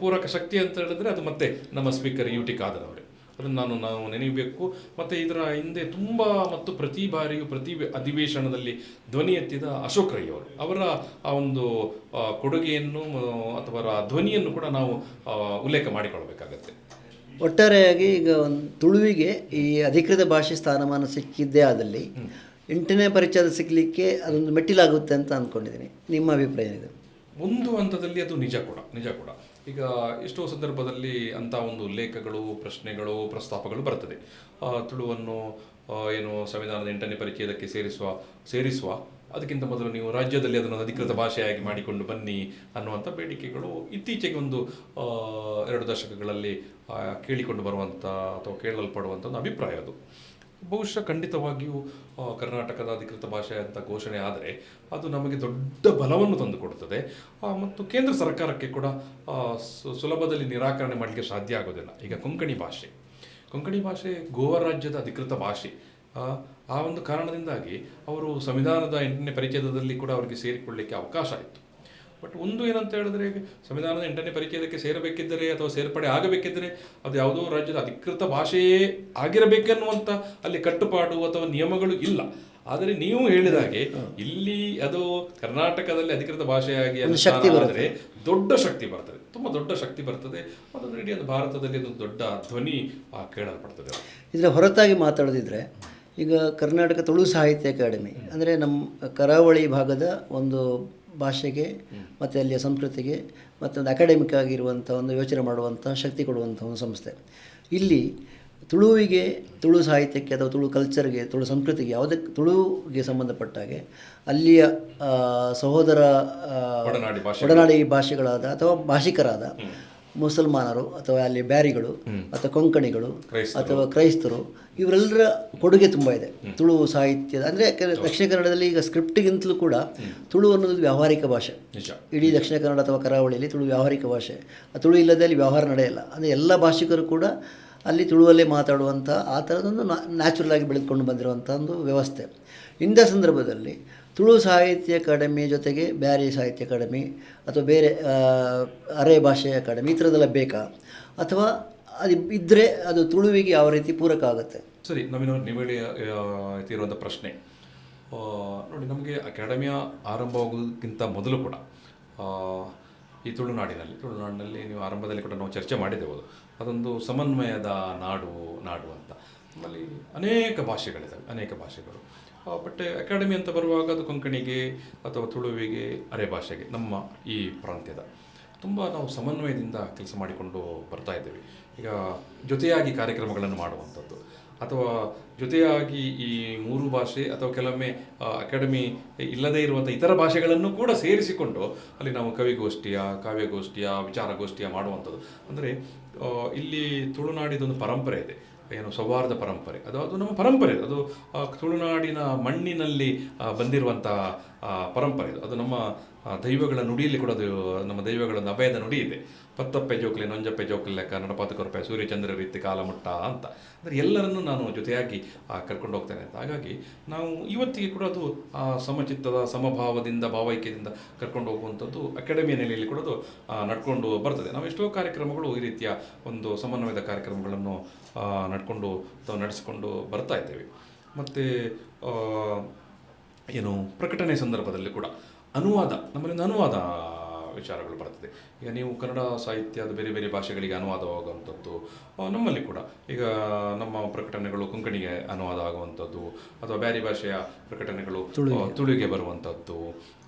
ಪೂರಕ ಶಕ್ತಿ ಅಂತ ಹೇಳಿದ್ರೆ ಅದು ಮತ್ತೆ ನಮ್ಮ ಸ್ಪೀಕರ್ UT ಖಾದರ್ ಅವರೇ. ಅದನ್ನು ನಾವು ನೆನೆಯಬೇಕು. ಮತ್ತು ಇದರ ಹಿಂದೆ ತುಂಬ ಮತ್ತು ಪ್ರತಿ ಬಾರಿಯೂ ಪ್ರತಿ ಅಧಿವೇಶನದಲ್ಲಿ ಧ್ವನಿ ಎತ್ತಿದ ಅಶೋಕ್ ರೈ ಅವರು, ಅವರ ಆ ಒಂದು ಕೊಡುಗೆಯನ್ನು ಅಥವಾ ಧ್ವನಿಯನ್ನು ಕೂಡ ನಾವು ಉಲ್ಲೇಖ ಮಾಡಿಕೊಳ್ಳಬೇಕಾಗತ್ತೆ. ಒಟ್ಟಾರೆಯಾಗಿ ಈಗ ಒಂದು ತುಳುವಿಗೆ ಈ ಅಧಿಕೃತ ಭಾಷೆ ಸ್ಥಾನಮಾನ ಸಿಕ್ಕಿದ್ದೇ ಆದಲ್ಲಿ 8ನೇ ಪರಿಚಯದ ಸಿಗಲಿಕ್ಕೆ ಅದೊಂದು ಮೆಟ್ಟಿಲಾಗುತ್ತೆ ಅಂತ ಅಂದ್ಕೊಂಡಿದ್ದೀನಿ. ನಿಮ್ಮ ಅಭಿಪ್ರಾಯ ಇದೆ? ಒಂದು ಹಂತದಲ್ಲಿ ಅದು ನಿಜ ಕೂಡ. ಈಗ ಎಷ್ಟೋ ಸಂದರ್ಭದಲ್ಲಿ ಅಂಥ ಒಂದು ಲೇಖಗಳು, ಪ್ರಶ್ನೆಗಳು, ಪ್ರಸ್ತಾಪಗಳು ಬರ್ತದೆ. ತುಳುವನ್ನು ಏನು ಸಂವಿಧಾನದ 8ನೇ ಪರಿಚಯದಕ್ಕೆ ಸೇರಿಸುವ ಅದಕ್ಕಿಂತ ಮೊದಲು ನೀವು ರಾಜ್ಯದಲ್ಲಿ ಅದನ್ನು ಅಧಿಕೃತ ಭಾಷೆಯಾಗಿ ಮಾಡಿಕೊಂಡು ಬನ್ನಿ ಅನ್ನುವಂಥ ಬೇಡಿಕೆಗಳು ಇತ್ತೀಚೆಗೆ ಒಂದು 2 ದಶಕಗಳಲ್ಲಿ ಕೇಳಿಕೊಂಡು ಬರುವಂಥ ಅಥವಾ ಕೇಳಲ್ಪಡುವಂಥ ಒಂದು ಅಭಿಪ್ರಾಯ ಅದು. ಬಹುಶಃ ಖಂಡಿತವಾಗಿಯೂ ಕರ್ನಾಟಕದ ಅಧಿಕೃತ ಭಾಷೆ ಅಂತ ಘೋಷಣೆ ಆದರೆ ಅದು ನಮಗೆ ದೊಡ್ಡ ಬಲವನ್ನು ತಂದುಕೊಡ್ತದೆ ಮತ್ತು ಕೇಂದ್ರ ಸರ್ಕಾರಕ್ಕೆ ಕೂಡ ಸುಲಭದಲ್ಲಿ ನಿರಾಕರಣೆ ಮಾಡಲಿಕ್ಕೆ ಸಾಧ್ಯ ಆಗೋದಿಲ್ಲ. ಈಗ ಕೊಂಕಣಿ ಭಾಷೆ ಗೋವಾ ರಾಜ್ಯದ ಅಧಿಕೃತ ಭಾಷೆ. ಆ ಒಂದು ಕಾರಣದಿಂದಾಗಿ ಅವರು ಸಂವಿಧಾನದ 8ನೇ ಪರಿಚ್ಛೇದದಲ್ಲಿ ಕೂಡ ಅವರಿಗೆ ಸೇರಿಕೊಳ್ಳಲಿಕ್ಕೆ ಅವಕಾಶ ಇತ್ತು. ಬಟ್ ಒಂದು ಏನಂತ ಹೇಳಿದ್ರೆ, ಸಂವಿಧಾನದ 8ನೇ ಪರಿಚ್ಛೇದಕ್ಕೆ ಸೇರಬೇಕಿದ್ದರೆ ಅಥವಾ ಸೇರ್ಪಡೆ ಆಗಬೇಕಿದ್ದರೆ ಅದು ಯಾವುದೋ ರಾಜ್ಯದ ಅಧಿಕೃತ ಭಾಷೆಯೇ ಆಗಿರಬೇಕೆನ್ನುವಂಥ ಅಲ್ಲಿ ಕಟ್ಟುಪಾಡು ಅಥವಾ ನಿಯಮಗಳು ಇಲ್ಲ. ಆದರೆ ನೀವು ಹೇಳಿದ ಹಾಗೆ ಇಲ್ಲಿ ಅದು ಕರ್ನಾಟಕದಲ್ಲಿ ಅಧಿಕೃತ ಭಾಷೆಯಾಗಿ ಆದರೆ ದೊಡ್ಡ ಶಕ್ತಿ ಬರ್ತದೆ, ತುಂಬ ದೊಡ್ಡ ಶಕ್ತಿ ಬರ್ತದೆ. ಮತ್ತು ಇಡೀ ಭಾರತದಲ್ಲಿ ಒಂದು ದೊಡ್ಡ ಧ್ವನಿ ಕೇಳಲ್ಪಡ್ತದೆ. ಇದರ ಹೊರತಾಗಿ ಮಾತಾಡೋದಿದ್ರೆ, ಈಗ ಕರ್ನಾಟಕ ತುಳು ಸಾಹಿತ್ಯ ಅಕಾಡೆಮಿ ಅಂದರೆ ನಮ್ಮ ಕರಾವಳಿ ಭಾಗದ ಒಂದು ಭಾಷೆಗೆ ಮತ್ತು ಅಲ್ಲಿಯ ಸಂಸ್ಕೃತಿಗೆ ಮತ್ತೊಂದು ಅಕಾಡೆಮಿಕ್ ಆಗಿರುವಂಥ ಒಂದು ಯೋಚನೆ ಮಾಡುವಂಥ ಶಕ್ತಿ ಕೊಡುವಂಥ ಒಂದು ಸಂಸ್ಥೆ. ಇಲ್ಲಿ ತುಳುವಿಗೆ, ತುಳು ಸಾಹಿತ್ಯಕ್ಕೆ ಅಥವಾ ತುಳು ಕಲ್ಚರ್ಗೆ, ತುಳು ಸಂಸ್ಕೃತಿಗೆ, ಯಾವುದಕ್ಕೆ ತುಳುವಿಗೆ ಸಂಬಂಧಪಟ್ಟ ಹಾಗೆ ಅಲ್ಲಿಯ ಸಹೋದರ ಒಡನಾಡಿ ಭಾಷೆಗಳಾದ ಅಥವಾ ಭಾಷಿಕರಾದ ಮುಸಲ್ಮಾನರು ಅಥವಾ ಅಲ್ಲಿ ಬ್ಯಾರಿಗಳು ಅಥವಾ ಕೊಂಕಣಿಗಳು ಅಥವಾ ಕ್ರೈಸ್ತರು ಇವರೆಲ್ಲರ ಕೊಡುಗೆ ತುಂಬ ಇದೆ ತುಳು ಸಾಹಿತ್ಯದ. ಅಂದರೆ ದಕ್ಷಿಣ ಕನ್ನಡದಲ್ಲಿ ಈಗ ಸ್ಕ್ರಿಪ್ಟಿಗಿಂತಲೂ ಕೂಡ ತುಳು ಅನ್ನೋದು ವ್ಯಾವಹಾರಿಕ ಭಾಷೆ. ಇಡೀ ದಕ್ಷಿಣ ಕನ್ನಡ ಅಥವಾ ಕರಾವಳಿಯಲ್ಲಿ ತುಳು ವ್ಯಾವಹಾರಿಕ ಭಾಷೆ. ಆ ತುಳು ಇಲ್ಲದೆ ಅಲ್ಲಿ ವ್ಯವಹಾರ ನಡೆಯಲ್ಲ. ಅಂದರೆ ಎಲ್ಲ ಭಾಷಿಕರು ಕೂಡ ಅಲ್ಲಿ ತುಳುವಲ್ಲೇ ಮಾತಾಡುವಂಥ ಆ ಥರದೊಂದು ನ್ಯಾಚುರಲ್ ಆಗಿ ಬೆಳೆದುಕೊಂಡು ಬಂದಿರುವಂಥ ಒಂದು ವ್ಯವಸ್ಥೆ. ಇಂಥ ಸಂದರ್ಭದಲ್ಲಿ ತುಳು ಸಾಹಿತ್ಯ ಅಕಾಡೆಮಿ ಜೊತೆಗೆ ಬ್ಯಾರಿ ಸಾಹಿತ್ಯ ಅಕಾಡೆಮಿ ಅಥವಾ ಬೇರೆ ಅರೆ ಭಾಷೆ ಅಕಾಡೆಮಿ ಈ ಥರದ್ದೆಲ್ಲ ಬೇಕಾ, ಅಥವಾ ಅದು ಇದ್ದರೆ ಅದು ತುಳುವಿಗೆ ಯಾವ ರೀತಿ ಪೂರಕ ಆಗುತ್ತೆ? ಸರಿ, ನೀವು ಇರುವಂಥ ಪ್ರಶ್ನೆ ನೋಡಿ, ನಮಗೆ ಅಕಾಡೆಮಿಯ ಆರಂಭವಾಗೋದಕ್ಕಿಂತ ಮೊದಲು ಕೂಡ ಆ, ಈ ತುಳುನಾಡಿನಲ್ಲಿ ನೀವು ಆರಂಭದಲ್ಲಿ ಕೂಡ ನಾವು ಚರ್ಚೆ ಮಾಡಿದ್ದೆವು, ಅದೊಂದು ಸಮನ್ವಯದ ನಾಡು ಅಂತ. ನಮ್ಮಲ್ಲಿ ಅನೇಕ ಭಾಷೆಗಳು. ಬಟ್ ಅಕಾಡೆಮಿ ಅಂತ ಬರುವಾಗ ಅದು ಕೊಂಕಣಿಗೆ ಅಥವಾ ತುಳುವಿಗೆ, ಅರೆ ಭಾಷೆಗೆ, ನಮ್ಮ ಈ ಪ್ರಾಂತ್ಯದ ತುಂಬ ನಾವು ಸಮನ್ವಯದಿಂದ ಕೆಲಸ ಮಾಡಿಕೊಂಡು ಬರ್ತಾ ಇದ್ದೇವೆ. ಈಗ ಜೊತೆಯಾಗಿ ಕಾರ್ಯಕ್ರಮಗಳನ್ನು ಮಾಡುವಂಥದ್ದು, ಅಥವಾ ಜೊತೆಯಾಗಿ ಈ 3 ಭಾಷೆ ಅಥವಾ ಕೆಲವೊಮ್ಮೆ ಅಕಾಡೆಮಿ ಇಲ್ಲದೇ ಇರುವಂಥ ಇತರ ಭಾಷೆಗಳನ್ನು ಕೂಡ ಸೇರಿಸಿಕೊಂಡು ಅಲ್ಲಿ ನಾವು ಕವಿಗೋಷ್ಠಿಯ, ಕಾವ್ಯಗೋಷ್ಠಿಯ, ವಿಚಾರಗೋಷ್ಠಿಯ ಮಾಡುವಂಥದ್ದು. ಅಂದರೆ ಇಲ್ಲಿ ತುಳುನಾಡಿದೊಂದು ಪರಂಪರೆ ಇದೆ, ಏನು ಸೌಹಾರ್ದ ಪರಂಪರೆ, ಅದು ನಮ್ಮ ಪರಂಪರೆ, ಅದು ತುಳುನಾಡಿನ ಮಣ್ಣಿನಲ್ಲಿ ಬಂದಿರುವಂಥ ಪರಂಪರೆ. ಅದು ನಮ್ಮ ದೈವಗಳ ನುಡಿಯಲ್ಲಿ ಕೂಡ, ಅದು ನಮ್ಮ ದೈವಗಳ ಅಭಯದ ನುಡಿ ಇದೆ. ಪತ್ತಪ್ಪೆ ಜೋಕ್ಲೆ ನೊಂಜಪ್ಪೆ ಜೋಕ್ಲೆ ಕನ್ನಡ ಪಾತಕೊರಪೆ ಸೂರ್ಯಚಂದ್ರ ರೀತಿ ಕಾಲಮುಟ್ಟ ಅಂತ. ಅಂದರೆ ಎಲ್ಲರನ್ನೂ ನಾನು ಜೊತೆಯಾಗಿ ಕರ್ಕೊಂಡು ಹೋಗ್ತೇನೆ ಅಂತ. ಹಾಗಾಗಿ ನಾವು ಇವತ್ತಿಗೆ ಕೂಡ ಅದು ಸಮಚಿತ್ತದ, ಸಮಭಾವದಿಂದ, ಭಾವೈಕ್ಯದಿಂದ ಕರ್ಕೊಂಡು ಹೋಗುವಂಥದ್ದು ಅಕಾಡೆಮಿಯ ನೆಲೆಯಲ್ಲಿ ಕೂಡ ಅದು ನಡ್ಕೊಂಡು ಬರ್ತದೆ. ನಾವು ಎಷ್ಟೋ ಕಾರ್ಯಕ್ರಮಗಳು ಈ ರೀತಿಯ ಒಂದು ಸಮನ್ವಯದ ಕಾರ್ಯಕ್ರಮಗಳನ್ನು ನಡೆಸಿಕೊಂಡು ಬರ್ತಾ ಇದ್ದೇವೆ. ಮತ್ತು ಏನು ಪ್ರಕಟಣೆ ಸಂದರ್ಭದಲ್ಲಿ ಕೂಡ ನಮ್ಮಲ್ಲಿಂದ ಅನುವಾದ ವಿಚಾರಗಳು ಬರ್ತದೆ. ಈಗ ನೀವು ಕನ್ನಡ ಸಾಹಿತ್ಯದ ಬೇರೆ ಬೇರೆ ಭಾಷೆಗಳಿಗೆ ಅನುವಾದವಾಗುವಂಥದ್ದು, ನಮ್ಮಲ್ಲಿ ಕೂಡ ಈಗ ನಮ್ಮ ಪ್ರಕಟಣೆಗಳು ಕೊಂಕಣಿಗೆ ಅನುವಾದ ಆಗುವಂಥದ್ದು, ಅಥವಾ ಬೇರೆ ಭಾಷೆಯ ಪ್ರಕಟಣೆಗಳು ತುಳುವಿಗೆ ಬರುವಂಥದ್ದು,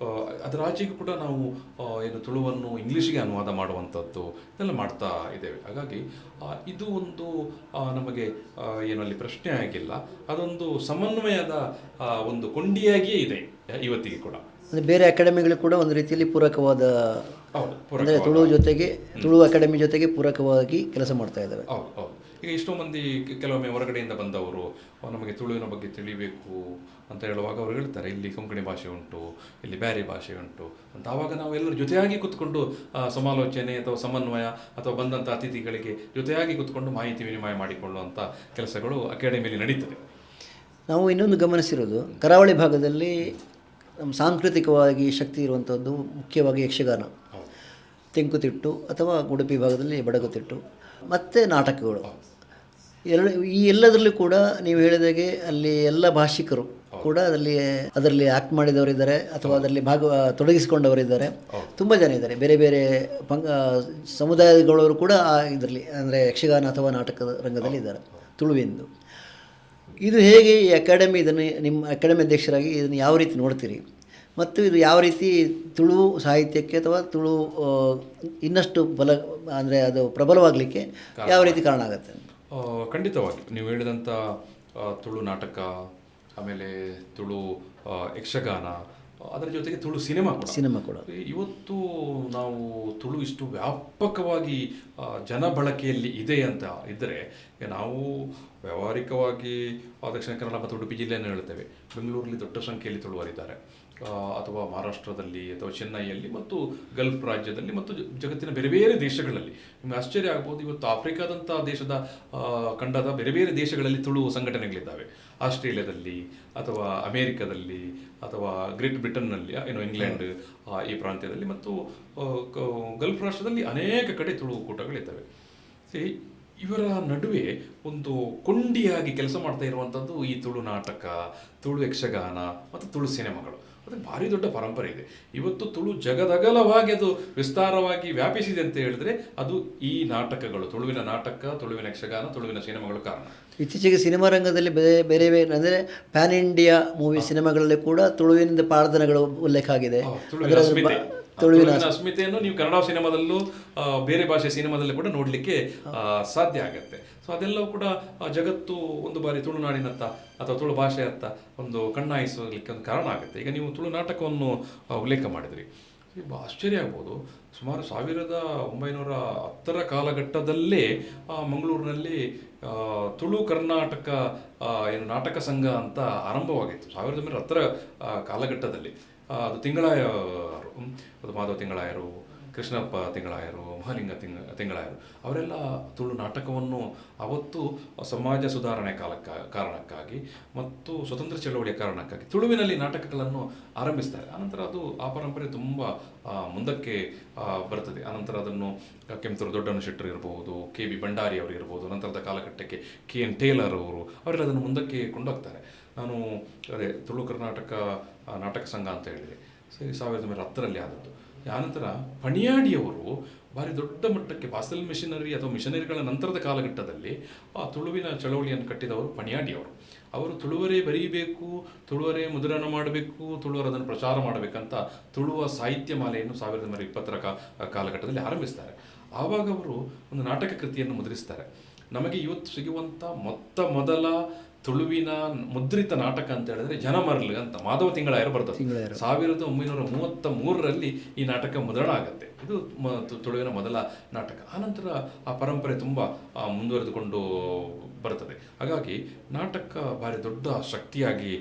ಅದರ ಆಚೆಗೂ ಕೂಡ ನಾವು ಏನು ತುಳುವನ್ನು ಇಂಗ್ಲೀಷಿಗೆ ಅನುವಾದ ಮಾಡುವಂಥದ್ದು, ಇದೆಲ್ಲ ಮಾಡ್ತಾ ಇದ್ದೇವೆ. ಹಾಗಾಗಿ ಇದು ಒಂದು ನಮಗೆ ಏನು ಅಲ್ಲಿ ಪ್ರಶ್ನೆ ಆಗಿಲ್ಲ, ಅದೊಂದು ಸಮನ್ವಯದ ಒಂದು ಕೊಂಡಿಯಾಗಿಯೇ ಇದೆ ಇವತ್ತಿಗೆ ಕೂಡ. ಅಂದರೆ ಬೇರೆ ಅಕಾಡೆಮಿಗಳು ಕೂಡ ಒಂದು ರೀತಿಯಲ್ಲಿ ಪೂರಕವಾದ, ಅಂದರೆ ತುಳು ಅಕಾಡೆಮಿ ಜೊತೆಗೆ ಪೂರಕವಾಗಿ ಕೆಲಸ ಮಾಡ್ತಾ ಇದ್ದಾವೆ. ಹೌದು. ಈಗ ಎಷ್ಟೋ ಮಂದಿ ಕೆಲವೊಮ್ಮೆ ಹೊರಗಡೆಯಿಂದ ಬಂದವರು ನಮಗೆ ತುಳುವಿನ ಬಗ್ಗೆ ತಿಳಿಬೇಕು ಅಂತ ಹೇಳುವಾಗ ಅವರು ಹೇಳ್ತಾರೆ, ಇಲ್ಲಿ ಕೊಂಕಣಿ ಭಾಷೆ ಉಂಟು, ಇಲ್ಲಿ ಬ್ಯಾರಿ ಭಾಷೆ ಉಂಟು ಅಂತ. ಆವಾಗ ನಾವು ಎಲ್ಲರೂ ಜೊತೆಯಾಗಿ ಕೂತ್ಕೊಂಡು ಸಮಾಲೋಚನೆ ಅಥವಾ ಸಮನ್ವಯ, ಅಥವಾ ಬಂದಂಥ ಅತಿಥಿಗಳಿಗೆ ಜೊತೆಯಾಗಿ ಕೂತ್ಕೊಂಡು ಮಾಹಿತಿ ವಿನಿಮಯ ಮಾಡಿಕೊಳ್ಳುವಂಥ ಕೆಲಸಗಳು ಅಕಾಡೆಮಿಯಲ್ಲಿ ನಡೀತದೆ. ನಾವು ಇನ್ನೊಂದು ಗಮನಿಸಿರೋದು, ಕರಾವಳಿ ಭಾಗದಲ್ಲಿ ನಮ್ಮ ಸಾಂಸ್ಕೃತಿಕವಾಗಿ ಶಕ್ತಿ ಇರುವಂಥದ್ದು ಮುಖ್ಯವಾಗಿ ಯಕ್ಷಗಾನ, ತೆಂಕುತಿಟ್ಟು, ಅಥವಾ ಉಡುಪಿ ಭಾಗದಲ್ಲಿ ಬಡಗುತಿಟ್ಟು, ಮತ್ತು ನಾಟಕಗಳು. ಈ ಎಲ್ಲದರಲ್ಲೂ ಕೂಡ ನೀವು ಹೇಳಿದಾಗೆ ಅಲ್ಲಿ ಎಲ್ಲ ಭಾಷಿಕರು ಕೂಡ ಅದರಲ್ಲಿ ಆ್ಯಕ್ಟ್ ಮಾಡಿದವರಿದ್ದಾರೆ, ಅಥವಾ ಅದರಲ್ಲಿ ತೊಡಗಿಸಿಕೊಂಡವರಿದ್ದಾರೆ. ತುಂಬ ಜನ ಇದ್ದಾರೆ, ಬೇರೆ ಬೇರೆ ಸಮುದಾಯಗಳವರು ಕೂಡ ಇದರಲ್ಲಿ, ಅಂದರೆ ಯಕ್ಷಗಾನ ಅಥವಾ ನಾಟಕದ ರಂಗದಲ್ಲಿ ಇದ್ದಾರೆ ತುಳುವಿಂದು. ಇದು ಹೇಗೆ ಈ ಅಕಾಡೆಮಿ, ನಿಮ್ಮ ಅಕಾಡೆಮಿ ಅಧ್ಯಕ್ಷರಾಗಿ ಇದನ್ನು ಯಾವ ರೀತಿ ನೋಡ್ತೀರಿ, ಮತ್ತು ಇದು ಯಾವ ರೀತಿ ತುಳು ಸಾಹಿತ್ಯಕ್ಕೆ ಅಥವಾ ತುಳು ಇನ್ನಷ್ಟು ಅಂದರೆ ಅದು ಪ್ರಬಲವಾಗಲಿಕ್ಕೆ ಯಾವ ರೀತಿ ಕಾರಣ ಆಗುತ್ತೆ? ಖಂಡಿತವಾಗಿ ನೀವು ಹೇಳಿದಂಥ ತುಳು ನಾಟಕ, ಆಮೇಲೆ ತುಳು ಯಕ್ಷಗಾನ, ಅದರ ಜೊತೆಗೆ ತುಳು ಸಿನಿಮಾ ಕೂಡ ಇವತ್ತು ನಾವು ತುಳು ಇಷ್ಟು ವ್ಯಾಪಕವಾಗಿ ಜನಬಳಕೆಯಲ್ಲಿ ಇದೆ ಅಂತ ಇದ್ದರೆ, ನಾವು ವ್ಯಾವಹಾರಿಕವಾಗಿ ದಕ್ಷಿಣ ಕನ್ನಡ ಮತ್ತು ಉಡುಪಿ ಜಿಲ್ಲೆಯನ್ನು ಹೇಳ್ತೇವೆ. ಬೆಂಗಳೂರಲ್ಲಿ ದೊಡ್ಡ ಸಂಖ್ಯೆಯಲ್ಲಿ ತುಳುವರಿದ್ದಾರೆ, ಅಥವಾ ಮಹಾರಾಷ್ಟ್ರದಲ್ಲಿ ಅಥವಾ ಚೆನ್ನೈಯಲ್ಲಿ ಮತ್ತು ಗಲ್ಫ್ ರಾಜ್ಯದಲ್ಲಿ ಮತ್ತು ಜಗತ್ತಿನ ಬೇರೆ ಬೇರೆ ದೇಶಗಳಲ್ಲಿ. ನಿಮಗೆ ಆಶ್ಚರ್ಯ ಆಗ್ಬೋದು, ಇವತ್ತು ಆಫ್ರಿಕಾದಂಥ ದೇಶದ ಖಂಡದ ಬೇರೆ ಬೇರೆ ದೇಶಗಳಲ್ಲಿ ತುಳು ಸಂಘಟನೆಗಳಿದ್ದಾವೆ. ಆಸ್ಟ್ರೇಲಿಯಾದಲ್ಲಿ, ಅಥವಾ ಅಮೇರಿಕಾದಲ್ಲಿ, ಅಥವಾ ಗ್ರೇಟ್ ಬ್ರಿಟನ್ನಲ್ಲಿ, ಇಂಗ್ಲೆಂಡ್ ಈ ಪ್ರಾಂತ್ಯದಲ್ಲಿ, ಮತ್ತು ಗಲ್ಫ್ ರಾಷ್ಟ್ರದಲ್ಲಿ ಅನೇಕ ಕಡೆ ತುಳು ಕೂಟಗಳಿದ್ದಾವೆ. ಇವರ ನಡುವೆ ಒಂದು ಕೊಂಡಿಯಾಗಿ ಕೆಲಸ ಮಾಡ್ತಾ ಇರುವಂಥದ್ದು ಈ ತುಳು ನಾಟಕ, ತುಳು ಯಕ್ಷಗಾನ ಮತ್ತು ತುಳು ಸಿನಿಮಾಗಳು. ಅದಕ್ಕೆ ಭಾರಿ ದೊಡ್ಡ ಪರಂಪರೆ ಇದೆ. ಇವತ್ತು ತುಳು ಜಗದಗಲವಾಗಿ ಅದು ವಿಸ್ತಾರವಾಗಿ ವ್ಯಾಪಿಸಿದೆ ಅಂತ ಹೇಳಿದ್ರೆ ಅದು ಈ ನಾಟಕಗಳು, ತುಳುವಿನ ನಾಟಕ, ತುಳುವಿನ ಯಕ್ಷಗಾನ, ತುಳುವಿನ ಸಿನಿಮಾಗಳು ಕಾರಣ. ಇತ್ತೀಚೆಗೆ ಸಿನಿಮಾ ರಂಗದಲ್ಲಿ ಬೇರೆ ಬೇರೆ ಅಂದರೆ ಪ್ಯಾನ್ ಇಂಡಿಯಾ ಮೂವಿ ಸಿನಿಮಾಗಳಲ್ಲಿ ಕೂಡ ತುಳುವಿನಿಂದ ಪಾಡ್ದನಗಳು ಉಲ್ಲೇಖ ಆಗಿದೆ. ತುಳುವಿನ ಅಸ್ಮಿತೆಯನ್ನು ನೀವು ಕನ್ನಡ ಸಿನಿಮಾದಲ್ಲೂ ಬೇರೆ ಭಾಷೆ ಸಿನಿಮಾದಲ್ಲೂ ಕೂಡ ನೋಡಲಿಕ್ಕೆ ಸಾಧ್ಯ ಆಗುತ್ತೆ. ಸೊ ಅದೆಲ್ಲವೂ ಕೂಡ ಜಗತ್ತು ಒಂದು ಬಾರಿ ತುಳುನಾಡಿನತ್ತ ಅಥವಾ ತುಳು ಭಾಷೆಯತ್ತ ಒಂದು ಕಣ್ಣಾಯಿಸಲಿಕ್ಕೆ ಒಂದು ಕಾರಣ ಆಗುತ್ತೆ. ಈಗ ನೀವು ತುಳು ನಾಟಕವನ್ನು ಉಲ್ಲೇಖ ಮಾಡಿದ್ರಿ, ಆಶ್ಚರ್ಯ ಆಗ್ಬೋದು. ಸುಮಾರು 1910 ಕಾಲಘಟ್ಟದಲ್ಲೇ ಮಂಗಳೂರಿನಲ್ಲಿ ತುಳು ಕರ್ನಾಟಕ ನಾಟಕ ಸಂಘ ಅಂತ ಆರಂಭವಾಗಿತ್ತು. 1910 ಕಾಲಘಟ್ಟದಲ್ಲಿ ಅದು ಅದು ಮಾಧವ ತಿಂಗಳಾಯರು, ಕೃಷ್ಣಪ್ಪ ತಿಂಗಳಾಯರು, ಮಹಾಲಿಂಗ ತಿಂಗಳಾಯರು ಅವರೆಲ್ಲ ತುಳು ನಾಟಕವನ್ನು ಅವತ್ತು ಸಮಾಜ ಸುಧಾರಣೆ ಕಾರಣಕ್ಕಾಗಿ ಮತ್ತು ಸ್ವತಂತ್ರ ಚಳವಳಿಯ ಕಾರಣಕ್ಕಾಗಿ ತುಳುವಿನಲ್ಲಿ ನಾಟಕಗಳನ್ನು ಆರಂಭಿಸ್ತಾರೆ. ಆನಂತರ ಅದು ಆ ಪರಂಪರೆ ತುಂಬ ಮುಂದಕ್ಕೆ ಬರ್ತದೆ. ಆನಂತರ ಅದನ್ನು ಕೆಂಪೂರು ದೊಡ್ಡಣ್ಣ ಶೆಟ್ಟರು ಇರ್ಬೋದು, KB ಭಂಡಾರಿ ಅವರು ಇರ್ಬೋದು, ನಂತರದ ಕಾಲಘಟ್ಟಕ್ಕೆ KN ಟೇಲರ್ ಅವರೆಲ್ಲ ಅದನ್ನು ಮುಂದಕ್ಕೆ ಕೊಂಡೋಗ್ತಾರೆ. ನಾನು ಅದೇ ತುಳು ಕರ್ನಾಟಕ ನಾಟಕ ಸಂಘ ಅಂತ ಹೇಳಿದೆ, 1910ರಲ್ಲಿ ಆದದ್ದು. ಆನಂತರ ಪಣಿಯಾಡಿಯವರು ಭಾರಿ ದೊಡ್ಡ ಮಟ್ಟಕ್ಕೆ ಬಾಸೆಲ್ ಮಿಷನರಿ ಅಥವಾ ಮಿಷನರಿಗಳ ನಂತರದ ಕಾಲಘಟ್ಟದಲ್ಲಿ ಆ ತುಳುವಿನ ಚಳವಳಿಯನ್ನು ಕಟ್ಟಿದವರು ಪಣಿಯಾಡಿಯವರು. ಅವರು ತುಳುವರೇ ಬರೀಬೇಕು, ತುಳುವರೇ ಮುದ್ರಣ ಮಾಡಬೇಕು, ತುಳುವರು ಅದನ್ನು ಪ್ರಚಾರ ಮಾಡಬೇಕಂತ ತುಳುವ ಸಾಹಿತ್ಯ ಮಾಲೆಯನ್ನು 1920ರ ಕಾಲಘಟ್ಟದಲ್ಲಿ ಆರಂಭಿಸ್ತಾರೆ. ಆವಾಗ ಅವರು ಒಂದು ನಾಟಕ ಕೃತಿಯನ್ನು ಮುದ್ರಿಸ್ತಾರೆ. ನಮಗೆ ಇವತ್ತು ಸಿಗುವಂಥ ಮೊದಲ ತುಳುವಿನ ಮುದ್ರಿತ ನಾಟಕ ಅಂತ ಹೇಳಿದ್ರೆ ಜನಮರ್ಲ್ ಅಂತ ಮಾಧವ ತಿಂಗಳಾಯರು ಬರ್ತದೆ. 1933ರಲ್ಲಿ ಈ ನಾಟಕ ಮುದ್ರಣ ಆಗುತ್ತೆ. ಇದು ತುಳುವಿನ ಮೊದಲ ನಾಟಕ. ಆನಂತರ ಆ ಪರಂಪರೆ ತುಂಬ ಮುಂದುವರೆದುಕೊಂಡು ಬರ್ತದೆ. ಹಾಗಾಗಿ ನಾಟಕ ಭಾರಿ ದೊಡ್ಡ ಶಕ್ತಿಯಾಗಿ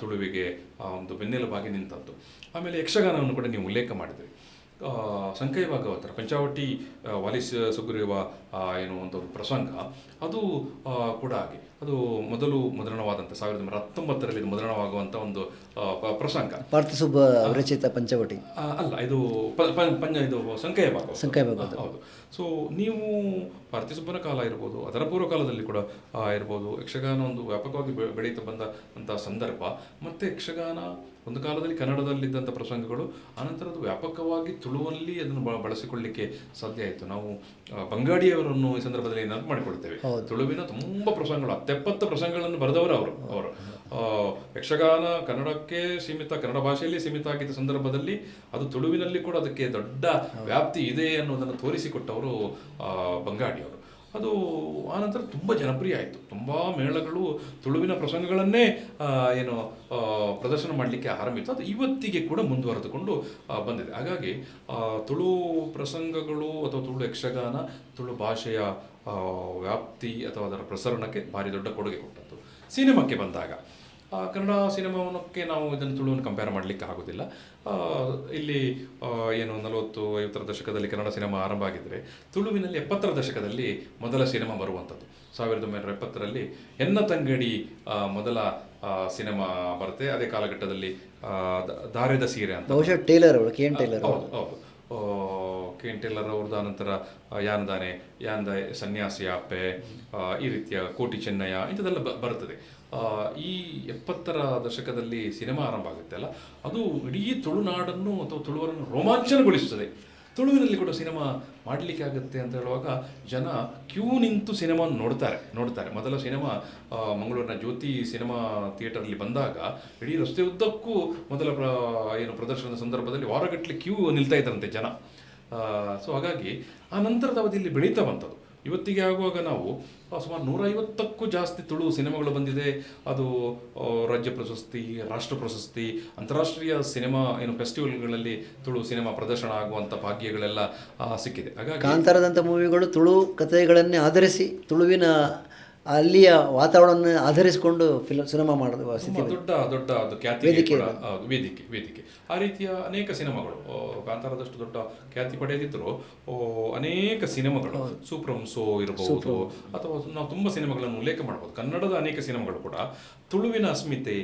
ತುಳುವಿಗೆ ಒಂದು ಬೆನ್ನೆಲುಬಾಗಿ ನಿಂತದ್ದು. ಆಮೇಲೆ ಯಕ್ಷಗಾನವನ್ನು ಕೂಡ ನೀವು ಉಲ್ಲೇಖ ಮಾಡಿದ್ರಿ. ಸಂಕೈ ಭಾಗವತರ ಪಂಚಾವಟಿ ವಾಲಿಸ್ ಸುಗ್ರೀವ ಏನು ಒಂದು ಪ್ರಸಂಗ, ಅದು ಕೂಡ ಹಾಗೆ ಅದು ಮೊದಲು ಮುದ್ರಣವಾದಂಥ 1919ರಲ್ಲಿ ಮುದ್ರಣವಾಗುವಂಥ ಒಂದು ಪ್ರಸಂಗ. ಪಾರ್ಥಸುಬ್ಬ ರಚಿತ ಪಂಚವಟಿ ಅಲ್ಲ, ಇದು ಇದು ಸಂಕೈ ಭಾಗವತ. ಹೌದು. ಸೊ ನೀವು ಪಾರ್ಥಿಸುಬ್ಬನ ಕಾಲ ಇರ್ಬೋದು, ಅದರ ಪೂರ್ವಕಾಲದಲ್ಲಿ ಕೂಡ ಇರ್ಬೋದು, ಯಕ್ಷಗಾನ ಒಂದು ವ್ಯಾಪಕವಾಗಿ ಬೆಳೀತಾ ಬಂದಂಥ ಸಂದರ್ಭ. ಮತ್ತು ಯಕ್ಷಗಾನ ಒಂದು ಕಾಲದಲ್ಲಿ ಕನ್ನಡದಲ್ಲಿದ್ದಂಥ ಪ್ರಸಂಗಗಳು ಆನಂತರ ಅದು ವ್ಯಾಪಕವಾಗಿ ತುಳುವಲ್ಲಿ ಅದನ್ನು ಬಳಸಿಕೊಳ್ಳಲಿಕ್ಕೆ ಸಾಧ್ಯ ಆಯಿತು. ನಾವು ಬಂಗಾಡಿಯವರನ್ನು ಈ ಸಂದರ್ಭದಲ್ಲಿ ನೆನಪು ಮಾಡಿಕೊಳ್ತೇವೆ. ತುಳುವಿನ ತುಂಬ ಪ್ರಸಂಗಗಳು, 70 ಪ್ರಸಂಗಗಳನ್ನು ಬರೆದವರು ಅವರು. ಯಕ್ಷಗಾನ ಕನ್ನಡಕ್ಕೆ ಸೀಮಿತ, ಕನ್ನಡ ಭಾಷೆಯಲ್ಲಿ ಸೀಮಿತ ಆಗಿದ್ದ ಸಂದರ್ಭದಲ್ಲಿ ಅದು ತುಳುವಿನಲ್ಲಿ ಕೂಡ ಅದಕ್ಕೆ ದೊಡ್ಡ ವ್ಯಾಪ್ತಿ ಇದೆ ಅನ್ನೋದನ್ನು ತೋರಿಸಿಕೊಟ್ಟವರು ಬಂಗಾಡಿಯವರು. ಅದು ಆನಂತರ ತುಂಬ ಜನಪ್ರಿಯ ಆಯಿತು. ತುಂಬ ಮೇಳಗಳು ತುಳುವಿನ ಪ್ರಸಂಗಗಳನ್ನೇ ಪ್ರದರ್ಶನ ಮಾಡಲಿಕ್ಕೆ ಆರಂಭಿತ್ತು. ಅದು ಇವತ್ತಿಗೆ ಕೂಡ ಮುಂದುವರೆದುಕೊಂಡು ಬಂದಿದೆ. ಹಾಗಾಗಿ ತುಳು ಪ್ರಸಂಗಗಳು ಅಥವಾ ತುಳು ಯಕ್ಷಗಾನ ತುಳು ಭಾಷೆಯ ವ್ಯಾಪ್ತಿ ಅಥವಾ ಅದರ ಪ್ರಸರಣಕ್ಕೆ ಭಾರಿ ದೊಡ್ಡ ಕೊಡುಗೆ ಕೊಟ್ಟದ್ದು. ಸಿನಿಮಾಕ್ಕೆ ಬಂದಾಗ ಕನ್ನಡ ಸಿನಿಮಾವನ್ನಕ್ಕೆ ನಾವು ಇದನ್ನು ತುಳುವನ್ನು ಕಂಪೇರ್ ಮಾಡಲಿಕ್ಕೆ ಆಗೋದಿಲ್ಲ. ಇಲ್ಲಿ 40-50ರ ದಶಕದಲ್ಲಿ ಕನ್ನಡ ಸಿನಿಮಾ ಆರಂಭ ಆಗಿದ್ದರೆ ತುಳುವಿನಲ್ಲಿ 70ರ ದಶಕದಲ್ಲಿ ಮೊದಲ ಸಿನಿಮಾ ಬರುವಂಥದ್ದು. 1970ರಲ್ಲಿ ಎನ್ನ ತಂಗಡಿ ಮೊದಲ ಸಿನಿಮಾ ಬರುತ್ತೆ. ಅದೇ ಕಾಲಘಟ್ಟದಲ್ಲಿ ದಾರ್ಯದ ಸೀರೆ ಅಂತ ಬಹುಶಃ ಟೇಲರ್ ಅವರು ಹೌದು ಕೆ ಎನ್ ಟೇಲರ್ ಅವ್ರದ್ದು. ಆನಂತರ ಯಾಂದ ಸನ್ಯಾಸಿ ಅಪ್ಪೆ, ಈ ರೀತಿಯ ಕೋಟಿ ಚೆನ್ನಯ್ಯ ಇಂಥದ್ದೆಲ್ಲ ಬರ್ತದೆ. ಈ 70ರ ದಶಕದಲ್ಲಿ ಸಿನಿಮಾ ಆರಂಭ ಆಗುತ್ತೆ ಅಲ್ಲ, ಅದು ಇಡೀ ತುಳುನಾಡನ್ನು ಅಥವಾ ತುಳುವರನ್ನು ರೋಮಾಂಚನಗೊಳಿಸುತ್ತದೆ. ತುಳುವಿನಲ್ಲಿ ಕೂಡ ಸಿನಿಮಾ ಮಾಡಲಿಕ್ಕೆ ಆಗುತ್ತೆ ಅಂತ ಹೇಳುವಾಗ ಜನ ಕ್ಯೂ ನಿಂತು ಸಿನಿಮಾ ನೋಡ್ತಾರೆ. ಮೊದಲ ಸಿನಿಮಾ ಮಂಗಳೂರಿನ ಜ್ಯೋತಿ ಸಿನಿಮಾ ಥಿಯೇಟರಲ್ಲಿ ಬಂದಾಗ ಇಡೀ ರಸ್ತೆ ಉದ್ದಕ್ಕೂ ಮೊದಲ ಪ್ರದರ್ಶನದ ಸಂದರ್ಭದಲ್ಲಿ ವಾರಗಟ್ಟಲೆ ಕ್ಯೂ ನಿಲ್ತಾ ಇದ್ದರಂತೆ ಜನ. ಸೊ ಹಾಗಾಗಿ ಆ ನಂತರದ ಅವಧಿಯಲ್ಲಿ ಬೆಳೀತಾ ಬಂತದ್ದು. ಇವತ್ತಿಗೆ ಆಗುವಾಗ ನಾವು ಸುಮಾರು 150ಕ್ಕೂ ಜಾಸ್ತಿ ತುಳು ಸಿನಿಮಾಗಳು ಬಂದಿದೆ. ಅದು ರಾಜ್ಯ ಪ್ರಶಸ್ತಿ, ರಾಷ್ಟ್ರ ಪ್ರಶಸ್ತಿ, ಅಂತಾರಾಷ್ಟ್ರೀಯ ಸಿನಿಮಾ ಫೆಸ್ಟಿವಲ್ಗಳಲ್ಲಿ ತುಳು ಸಿನಿಮಾ ಪ್ರದರ್ಶನ ಆಗುವಂಥ ಭಾಗ್ಯಗಳೆಲ್ಲ ಸಿಕ್ಕಿದೆ. ಹಾಗಾಗಿ ಕಾಂತಾರದಂಥ ಮೂವಿಗಳು ತುಳು ಕಥೆಗಳನ್ನೇ ಆಧರಿಸಿ ತುಳುವಿನ ಅಲ್ಲಿಯ ವಾತಾವರಣ ಆಧರಿಸಿಕೊಂಡು ಸಿನಿಮಾ ಮಾಡೋದು ದೊಡ್ಡ ಖ್ಯಾತಿ ವೇದಿಕೆ ಆ ರೀತಿಯ ಅನೇಕ ಸಿನಿಮಾಗಳು ಕಾಂತಾರದಷ್ಟು ದೊಡ್ಡ ಖ್ಯಾತಿ ಪಡೆದಿದ್ದರು. ಅನೇಕ ಸಿನಿಮಾಗಳು ಸೂಪ್ರಂಸೋ ಇರಬಹುದು ಅಥವಾ ನಾವು ತುಂಬ ಸಿನಿಮಾಗಳನ್ನು ಉಲ್ಲೇಖ ಮಾಡ್ಬೋದು. ಕನ್ನಡದ ಅನೇಕ ಸಿನಿಮಾಗಳು ಕೂಡ ತುಳುವಿನ ಅಸ್ಮಿತೆ,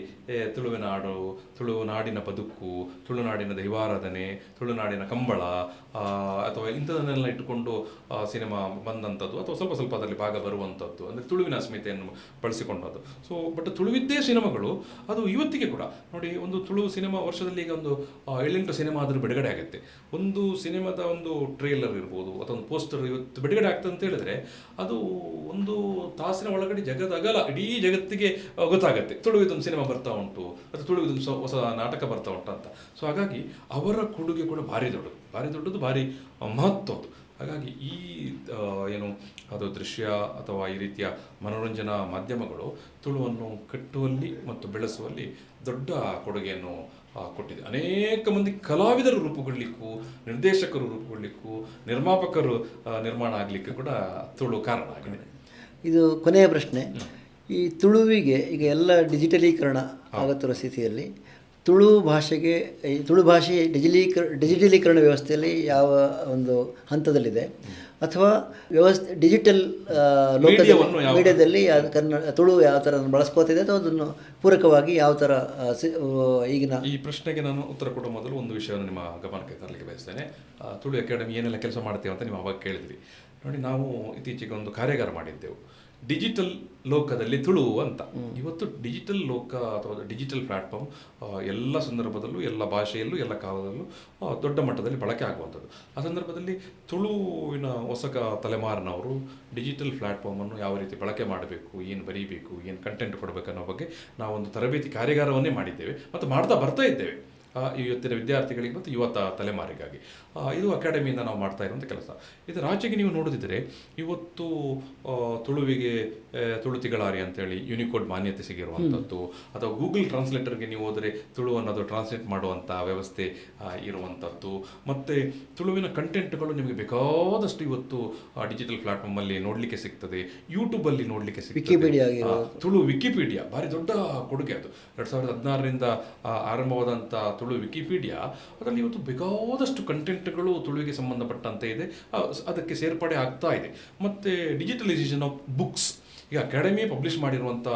ತುಳುವಿನ ಹಾಡು, ತುಳುನಾಡಿನ ಬದುಕು, ತುಳುನಾಡಿನ ದೈವಾರಾಧನೆ, ತುಳುನಾಡಿನ ಕಂಬಳ ಅಥವಾ ಇಂಥದನ್ನೆಲ್ಲ ಇಟ್ಟುಕೊಂಡು ಸಿನಿಮಾ ಬಂದಂಥದ್ದು ಅಥವಾ ಸ್ವಲ್ಪ ಅದರಲ್ಲಿ ಭಾಗ ಬರುವಂಥದ್ದು, ಅಂದರೆ ತುಳುವಿನ ಅಸ್ಮಿತೆಯನ್ನು ಬಳಸಿಕೊಂಡದ್ದು. ಸೊ ಬಟ್ ತುಳುವಿದ್ದೇ ಸಿನಿಮಾಗಳು ಅದು ಇವತ್ತಿಗೆ ಕೂಡ ನೋಡಿ, ಒಂದು ತುಳು ಸಿನಿಮಾ ವರ್ಷದಲ್ಲಿ ಈಗ ಒಂದು 7-8 ಸಿನಿಮಾ ಆದರೂ ಬಿಡುಗಡೆ ಆಗುತ್ತೆ. ಒಂದು ಸಿನಿಮಾದ ಒಂದು ಟ್ರೇಲರ್ ಇರ್ಬೋದು ಅಥವಾ ಒಂದು ಪೋಸ್ಟರ್ ಇವತ್ತು ಬಿಡುಗಡೆ ಆಗ್ತದೆ ಅಂತ ಹೇಳಿದ್ರೆ ಅದು ಒಂದು ತಾಸಿನ ಒಳಗಡೆ ಜಗದಗಲ ಇಡೀ ಜಗತ್ತಿಗೆ ಗೊತ್ತಾಗುತ್ತೆ ತುಳುವಿದೊಂದು ಸಿನಿಮಾ ಬರ್ತಾ ಉಂಟು ಅಥವಾ ತುಳುವಿದೊಂದು ಹೊಸ ನಾಟಕ ಬರ್ತಾ ಉಂಟು ಅಂತ. ಸೊ ಹಾಗಾಗಿ ಅವರ ಕೊಡುಗೆ ಕೂಡ ಭಾರಿ ದೊಡ್ಡದು, ಭಾರಿ ಮಹತ್ವದ್ದು. ಹಾಗಾಗಿ ಈ ಅದು ದೃಶ್ಯ ಅಥವಾ ಈ ರೀತಿಯ ಮನೋರಂಜನಾ ಮಾಧ್ಯಮಗಳು ತುಳುವನ್ನು ಕಟ್ಟುವಲ್ಲಿ ಮತ್ತು ಬೆಳೆಸುವಲ್ಲಿ ದೊಡ್ಡ ಕೊಡುಗೆಯನ್ನು ಕೊಟ್ಟಿದೆ. ಅನೇಕ ಮಂದಿ ಕಲಾವಿದರು ರೂಪುಗೊಳ್ಳಲಿಕ್ಕೂ, ನಿರ್ದೇಶಕರು ರೂಪುಗೊಳ್ಳಲಿಕ್ಕೂ, ನಿರ್ಮಾಪಕರು ನಿರ್ಮಾಣ ಆಗಲಿಕ್ಕೆ ಕೂಡ ತುಳು ಕಾರಣ ಆಗಿದೆ. ಇದು ಕೊನೆಯ ಪ್ರಶ್ನೆ. ಈ ತುಳುವಿಗೆ ಈಗ ಎಲ್ಲ ಡಿಜಿಟಲೀಕರಣ ಆಗುತ್ತಿರುವ ಸ್ಥಿತಿಯಲ್ಲಿ ತುಳು ಭಾಷೆ ಡಿಜಿಟಲೀಕರಣ ವ್ಯವಸ್ಥೆಯಲ್ಲಿ ಯಾವ ಒಂದು ಹಂತದಲ್ಲಿದೆ ಅಥವಾ ಡಿಜಿಟಲ್ ಮೀಡಿಯಾದಲ್ಲಿ ತುಳು ಯಾವ ಥರ ಬಳಸ್ಕೋತಿದೆ ಅಥವಾ ಅದನ್ನು ಪೂರಕವಾಗಿ ಯಾವ ಥರ ಈಗಿನ ಈ ಪ್ರಶ್ನೆಗೆ ನಾನು ಉತ್ತರ ಕೊಡೋ ಮೊದಲು ಒಂದು ವಿಷಯವನ್ನು ನಿಮ್ಮ ಗಮನಕ್ಕೆ ತರಲಿಕ್ಕೆ ಬಯಸ್ತೇನೆ. ತುಳು ಅಕಾಡೆಮಿ ಏನೆಲ್ಲ ಕೆಲಸ ಮಾಡ್ತೇವೆ ಅಂತ ನೀವು ಅವಾಗ ಕೇಳಿದ್ರಿ ನೋಡಿ. ನಾವು ಇತ್ತೀಚೆಗೆ ಒಂದು ಕಾರ್ಯಾಗಾರ ಮಾಡಿದ್ದೆವು. ಡಿಜಿಟಲ್ ಲೋಕದಲ್ಲಿ ತುಳು ಅಂತ. ಇವತ್ತು ಡಿಜಿಟಲ್ ಲೋಕ ಅಥವಾ ಡಿಜಿಟಲ್ ಪ್ಲಾಟ್ಫಾರ್ಮ್ ಎಲ್ಲ ಸಂದರ್ಭದಲ್ಲೂ, ಎಲ್ಲ ಭಾಷೆಯಲ್ಲೂ, ಎಲ್ಲ ಕಾಲದಲ್ಲೂ ದೊಡ್ಡ ಮಟ್ಟದಲ್ಲಿ ಬಳಕೆ ಆಗುವಂಥದ್ದು. ಆ ಸಂದರ್ಭದಲ್ಲಿ ತುಳುವಿನ ಹೊಸ ತಲೆಮಾರಿನವರು ಡಿಜಿಟಲ್ ಪ್ಲಾಟ್ಫಾರ್ಮನ್ನು ಯಾವ ರೀತಿ ಬಳಕೆ ಮಾಡಬೇಕು, ಏನು ಬರೀಬೇಕು, ಏನು ಕಂಟೆಂಟ್ ಕೊಡಬೇಕು ಅನ್ನೋ ಬಗ್ಗೆ ನಾವೊಂದು ತರಬೇತಿ ಕಾರ್ಯಾಗಾರವನ್ನೇ ಮಾಡಿದ್ದೇವೆ ಮತ್ತು ಮಾಡ್ತಾ ಬರ್ತಾ ಇದ್ದೇವೆ ಇವತ್ತಿನ ವಿದ್ಯಾರ್ಥಿಗಳಿಗೆ ಮತ್ತು ಯುವ ತಲೆಮಾರಿಗಾಗಿ. ಇದು ಅಕಾಡೆಮಿಯಿಂದ ನಾವು ಮಾಡ್ತಾ ಇರುವಂಥ ಕೆಲಸ. ಇದರಾಚೆಗೆ ನೀವು ನೋಡೋದಿದ್ದರೆ ಇವತ್ತು ತುಳುವಿಗೆ ತುಳು ತಿಗಳಾರಿ ಅಂತೇಳಿ ಯುನಿಕೋಡ್ ಮಾನ್ಯತೆ ಸಿಗಿರುವಂಥದ್ದು, ಅಥವಾ ಗೂಗಲ್ ಟ್ರಾನ್ಸ್ಲೇಟರ್ಗೆ ನೀವು ಹೋದರೆ ತುಳು ಅನ್ನೋದು ಟ್ರಾನ್ಸ್ಲೇಟ್ ಮಾಡುವಂಥ ವ್ಯವಸ್ಥೆ ಇರುವಂಥದ್ದು, ಮತ್ತು ತುಳುವಿನ ಕಂಟೆಂಟ್ಗಳು ನಿಮಗೆ ಬೇಕಾದಷ್ಟು ಇವತ್ತು ಡಿಜಿಟಲ್ ಪ್ಲಾಟ್ಫಾರ್ಮಲ್ಲಿ ನೋಡಲಿಕ್ಕೆ ಸಿಗ್ತದೆ, ಯೂಟ್ಯೂಬಲ್ಲಿ ನೋಡಲಿಕ್ಕೆ ಸಿಗ್ತದೆ. ತುಳು ವಿಕಿಪೀಡಿಯಾ ಭಾರಿ ದೊಡ್ಡ ಕೊಡುಗೆ ಅದು. 2016ರಿಂದ ಆರಂಭವಾದಂಥ ತುಳು ವಿಕಿಪೀಡಿಯಾ, ಅದರಲ್ಲಿ ಇವತ್ತು ಬೇಕಾದಷ್ಟು ಕಂಟೆಂಟ್ಗಳು ತುಳುವಿಗೆ ಸಂಬಂಧಪಟ್ಟಂತೆ ಇದೆ, ಅದಕ್ಕೆ ಸೇರ್ಪಡೆ ಆಗ್ತಾ ಇದೆ. ಮತ್ತು ಡಿಜಿಟಲೈಸೇಷನ್ ಆಫ್ ಬುಕ್ಸ್, ಈಗ ಅಕಾಡೆಮಿ ಪಬ್ಲಿಷ್ ಮಾಡಿರುವಂಥ,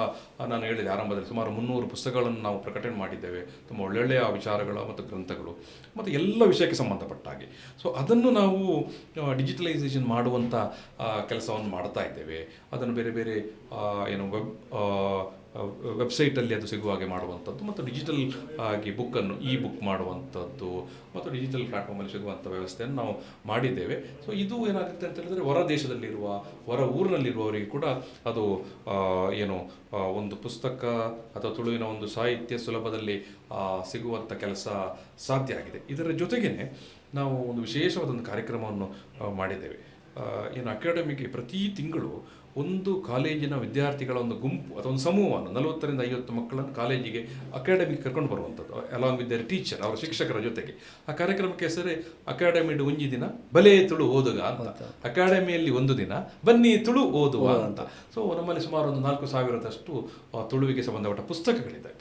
ನಾನು ಹೇಳಿದೆ ಆರಂಭದಲ್ಲಿ, ಸುಮಾರು 300 ಪುಸ್ತಕಗಳನ್ನು ನಾವು ಪ್ರಕಟಣೆ ಮಾಡಿದ್ದೇವೆ, ತುಂಬ ಒಳ್ಳೊಳ್ಳೆಯ ವಿಚಾರಗಳು ಮತ್ತು ಗ್ರಂಥಗಳು ಮತ್ತು ಎಲ್ಲ ವಿಷಯಕ್ಕೆ ಸಂಬಂಧಪಟ್ಟ ಹಾಗೆ. ಸೊ ಅದನ್ನು ನಾವು ಡಿಜಿಟಲೈಸೇಷನ್ ಮಾಡುವಂಥ ಕೆಲಸವನ್ನು ಮಾಡ್ತಾ ಇದ್ದೇವೆ. ಅದನ್ನು ಬೇರೆ ಬೇರೆ ಏನು ವೆಬ್ಸೈಟಲ್ಲಿ ಅದು ಸಿಗುವ ಹಾಗೆ ಮಾಡುವಂಥದ್ದು, ಮತ್ತು ಡಿಜಿಟಲ್ ಆಗಿ ಬುಕ್ಕನ್ನು ಬುಕ್ ಮಾಡುವಂಥದ್ದು, ಮತ್ತು ಡಿಜಿಟಲ್ ಪ್ಲಾಟ್ಫಾರ್ಮಲ್ಲಿ ಸಿಗುವಂಥ ವ್ಯವಸ್ಥೆಯನ್ನು ನಾವು ಮಾಡಿದ್ದೇವೆ. ಸೊ ಇದು ಏನಾಗುತ್ತೆ ಅಂತ ಹೇಳಿದ್ರೆ, ಹೊರ ದೇಶದಲ್ಲಿರುವ, ಹೊರ ಊರಿನಲ್ಲಿರುವವರಿಗೆ ಕೂಡ ಅದು ಒಂದು ಪುಸ್ತಕ ಅಥವಾ ತುಳುವಿನ ಒಂದು ಸಾಹಿತ್ಯ ಸುಲಭದಲ್ಲಿ ಸಿಗುವಂಥ ಕೆಲಸ ಸಾಧ್ಯ ಆಗಿದೆ. ಇದರ ಜೊತೆಗೇ ನಾವು ಒಂದು ವಿಶೇಷವಾದೊಂದು ಕಾರ್ಯಕ್ರಮವನ್ನು ಮಾಡಿದ್ದೇವೆ. ಅಕಾಡೆಮಿಗೆ ಪ್ರತಿ ತಿಂಗಳು ಒಂದು ಕಾಲೇಜಿನ ವಿದ್ಯಾರ್ಥಿಗಳ ಒಂದು ಗುಂಪು ಅಥವಾ ಒಂದು ಸಮೂಹವನ್ನು 40ರಿಂದ 50 ಮಕ್ಕಳನ್ನು ಕಾಲೇಜಿಗೆ ಅಕಾಡೆಮಿಗೆ ಕರ್ಕೊಂಡು ಬರುವಂಥದ್ದು, ಅಲಾಂಗ್ ವಿತ್ ದರ್ ಟೀಚರ್, ಅವರ ಶಿಕ್ಷಕರ ಜೊತೆಗೆ. ಆ ಕಾರ್ಯಕ್ರಮಕ್ಕೆ ಹೆಸರೇ ಅಕಾಡೆಮಿಡ್ ಒಂಜಿ ದಿನ ಬಲೆ ತುಳು ಓದುಗ ಅಂತ. ಅಕಾಡೆಮಿಯಲ್ಲಿ ಒಂದು ದಿನ ಬನ್ನಿ ತುಳು ಓದುವ ಅಂತ. ಸೊ ನಮ್ಮಲ್ಲಿ ಸುಮಾರು ಒಂದು 4,000ದಷ್ಟು ತುಳುವಿಗೆ ಸಂಬಂಧಪಟ್ಟ ಪುಸ್ತಕಗಳಿದೆ.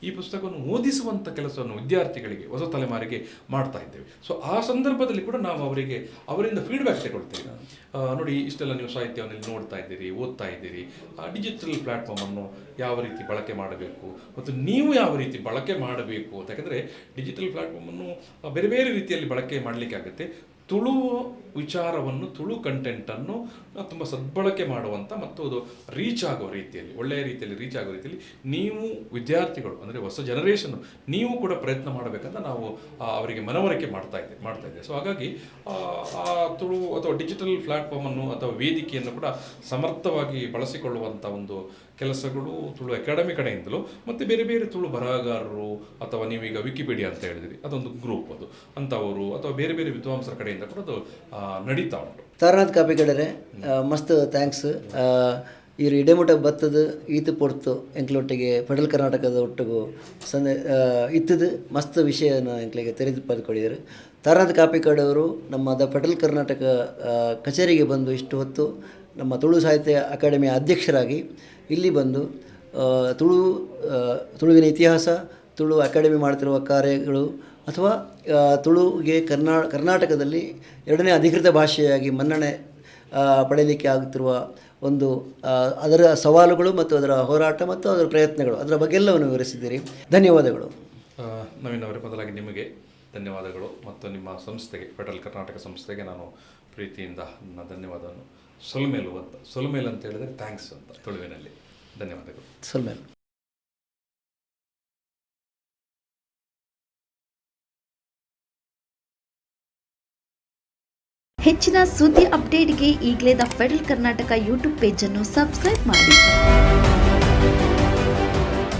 ಈ ಪುಸ್ತಕವನ್ನು ಓದಿಸುವಂಥ ಕೆಲಸವನ್ನು ವಿದ್ಯಾರ್ಥಿಗಳಿಗೆ, ಹೊಸ ತಲೆಮಾರಿಗೆ ಮಾಡ್ತಾ ಇದ್ದೇವೆ. ಸೊ ಆ ಸಂದರ್ಭದಲ್ಲಿ ಕೂಡ ನಾವು ಅವರಿಂದ ಫೀಡ್ಬ್ಯಾಕ್ ತಗೊಳ್ತೇವೆ. ನೋಡಿ, ಇಷ್ಟೆಲ್ಲ ನೀವು ಸಾಹಿತ್ಯವನ್ನು ಇಲ್ಲಿ ನೋಡ್ತಾ ಇದ್ದೀರಿ, ಓದ್ತಾ ಇದ್ದೀರಿ, ಡಿಜಿಟಲ್ ಪ್ಲಾಟ್ಫಾರ್ಮನ್ನು ಯಾವ ರೀತಿ ಬಳಕೆ ಮಾಡಬೇಕು ಮತ್ತು ನೀವು ಯಾವ ರೀತಿ ಬಳಕೆ ಮಾಡಬೇಕು ಅಂತ. ಯಾಕಂದರೆ ಡಿಜಿಟಲ್ ಪ್ಲಾಟ್ಫಾರ್ಮನ್ನು ಬೇರೆ ಬೇರೆ ರೀತಿಯಲ್ಲಿ ಬಳಕೆ ಮಾಡಲಿಕ್ಕೆ ಆಗುತ್ತೆ. ತುಳು ವಿಚಾರವನ್ನು, ತುಳು ಕಂಟೆಂಟನ್ನು ತುಂಬ ಸದ್ಬಳಕೆ ಮಾಡುವಂಥ ಮತ್ತು ಅದು ರೀಚ್ ಆಗೋ ರೀತಿಯಲ್ಲಿ, ಒಳ್ಳೆಯ ರೀತಿಯಲ್ಲಿ ರೀಚ್ ಆಗೋ ರೀತಿಯಲ್ಲಿ ನೀವು ವಿದ್ಯಾರ್ಥಿಗಳು, ಅಂದರೆ ಹೊಸ ಜನರೇಷನ್ನು ನೀವು ಕೂಡ ಪ್ರಯತ್ನ ಮಾಡಬೇಕಂತ ನಾವು ಅವರಿಗೆ ಮನವರಿಕೆ ಮಾಡ್ತಾ ಇದ್ದೇವೆ. ಸೊ ಹಾಗಾಗಿ ಆ ತುಳು ಅಥವಾ ಡಿಜಿಟಲ್ ಪ್ಲಾಟ್ಫಾರ್ಮನ್ನು ಅಥವಾ ವೇದಿಕೆಯನ್ನು ಕೂಡ ಸಮರ್ಥವಾಗಿ ಬಳಸಿಕೊಳ್ಳುವಂಥ ಒಂದು ಕೆಲಸಗಳು ತುಳು ಅಕಾಡೆಮಿ ಕಡೆಯಿಂದಲೂ, ಮತ್ತು ಬೇರೆ ಬೇರೆ ತುಳು ಬರಹಗಾರರು, ಅಥವಾ ನೀವೀಗ ವಿಕಿಪೀಡಿಯಾ ಅಂತ ಹೇಳಿದ್ರಿ, ಅದೊಂದು ಗ್ರೂಪ್, ಅದು ಅಂಥವರು ಅಥವಾ ಬೇರೆ ಬೇರೆ ವಿದ್ವಾಂಸರ ಕಡೆಯಿಂದ ಕೂಡ ಅದು ನಡೀತಾ ಉಂಟು. ತಾರನಾಥ್ ಕಾಪಿಗಡರೆ ಮಸ್ತ್ ಥ್ಯಾಂಕ್ಸ್. ಇವರು ಇಡೆಮುಟ ಬತ್ತದು ಈತು ಪೊರ್ತು ಎಂಕ್ಲೊಟ್ಟಿಗೆ ಫೆಡರಲ್ ಕರ್ನಾಟಕದ ಒಟ್ಟಿಗೂ ಇತ್ತದು ಮಸ್ತ್ ವಿಷಯನ ಎಂಕ್ಲಿಗೆ ತೆರೆದು ಪಡೆದುಕೊಂಡಿದ್ದಾರೆ. ತಾರನಾಥ್ ಕಾಪಿಕಾಡವರು ನಮ್ಮ ಫೆಡರಲ್ ಕರ್ನಾಟಕ ಕಚೇರಿಗೆ ಬಂದು ಇಷ್ಟು ಹೊತ್ತು ನಮ್ಮ ತುಳು ಸಾಹಿತ್ಯ ಅಕಾಡೆಮಿಯ ಅಧ್ಯಕ್ಷರಾಗಿ ಇಲ್ಲಿ ಬಂದು ತುಳುವಿನ ಇತಿಹಾಸ, ತುಳು ಅಕಾಡೆಮಿ ಮಾಡ್ತಿರುವ ಕಾರ್ಯಗಳು, ಅಥವಾ ತುಳುಗೆ ಕರ್ನಾಟಕದಲ್ಲಿ 2ನೇ ಅಧಿಕೃತ ಭಾಷೆಯಾಗಿ ಮನ್ನಣೆ ಪಡೆಯಲಿಕ್ಕೆ ಆಗುತ್ತಿರುವ ಒಂದು ಅದರ ಸವಾಲುಗಳು ಮತ್ತು ಅದರ ಹೋರಾಟ ಮತ್ತು ಅದರ ಪ್ರಯತ್ನಗಳು, ಅದರ ಬಗ್ಗೆ ಎಲ್ಲವನ್ನು ವಿವರಿಸಿದ್ದೀರಿ. ಧನ್ಯವಾದಗಳು. ನವೀನ್ ಅವರೇ, ಮೊದಲಾಗಿ ನಿಮಗೆ ಧನ್ಯವಾದಗಳು, ಮತ್ತು ನಿಮ್ಮ ಸಂಸ್ಥೆಗೆ, ಫೆಡರಲ್ ಕರ್ನಾಟಕ ಸಂಸ್ಥೆಗೆ ನಾನು ಪ್ರೀತಿಯಿಂದ ನನ್ನ ಧನ್ಯವಾದವನ್ನು. ಸೊಲ್ಮೇಲು ಅಂತ ಹೇಳಿದರೆ ಥ್ಯಾಂಕ್ಸ್ ಅಂತ ತುಳುವಿನಲ್ಲಿ. ಧನ್ಯವಾದಗಳು. ಸೊಲ್ಮೇಲು. ಹೆಚ್ಚಿನ ಸುದ್ದಿ ಅಪ್ಡೇಟ್ಗೆ ಈಗಲೇ ದ ಫೆಡರಲ್ ಕರ್ನಾಟಕ ಯೂಟ್ಯೂಬ್ ಪೇಜನ್ನು ಸಬ್ಸ್ಕ್ರೈಬ್ ಮಾಡಿ.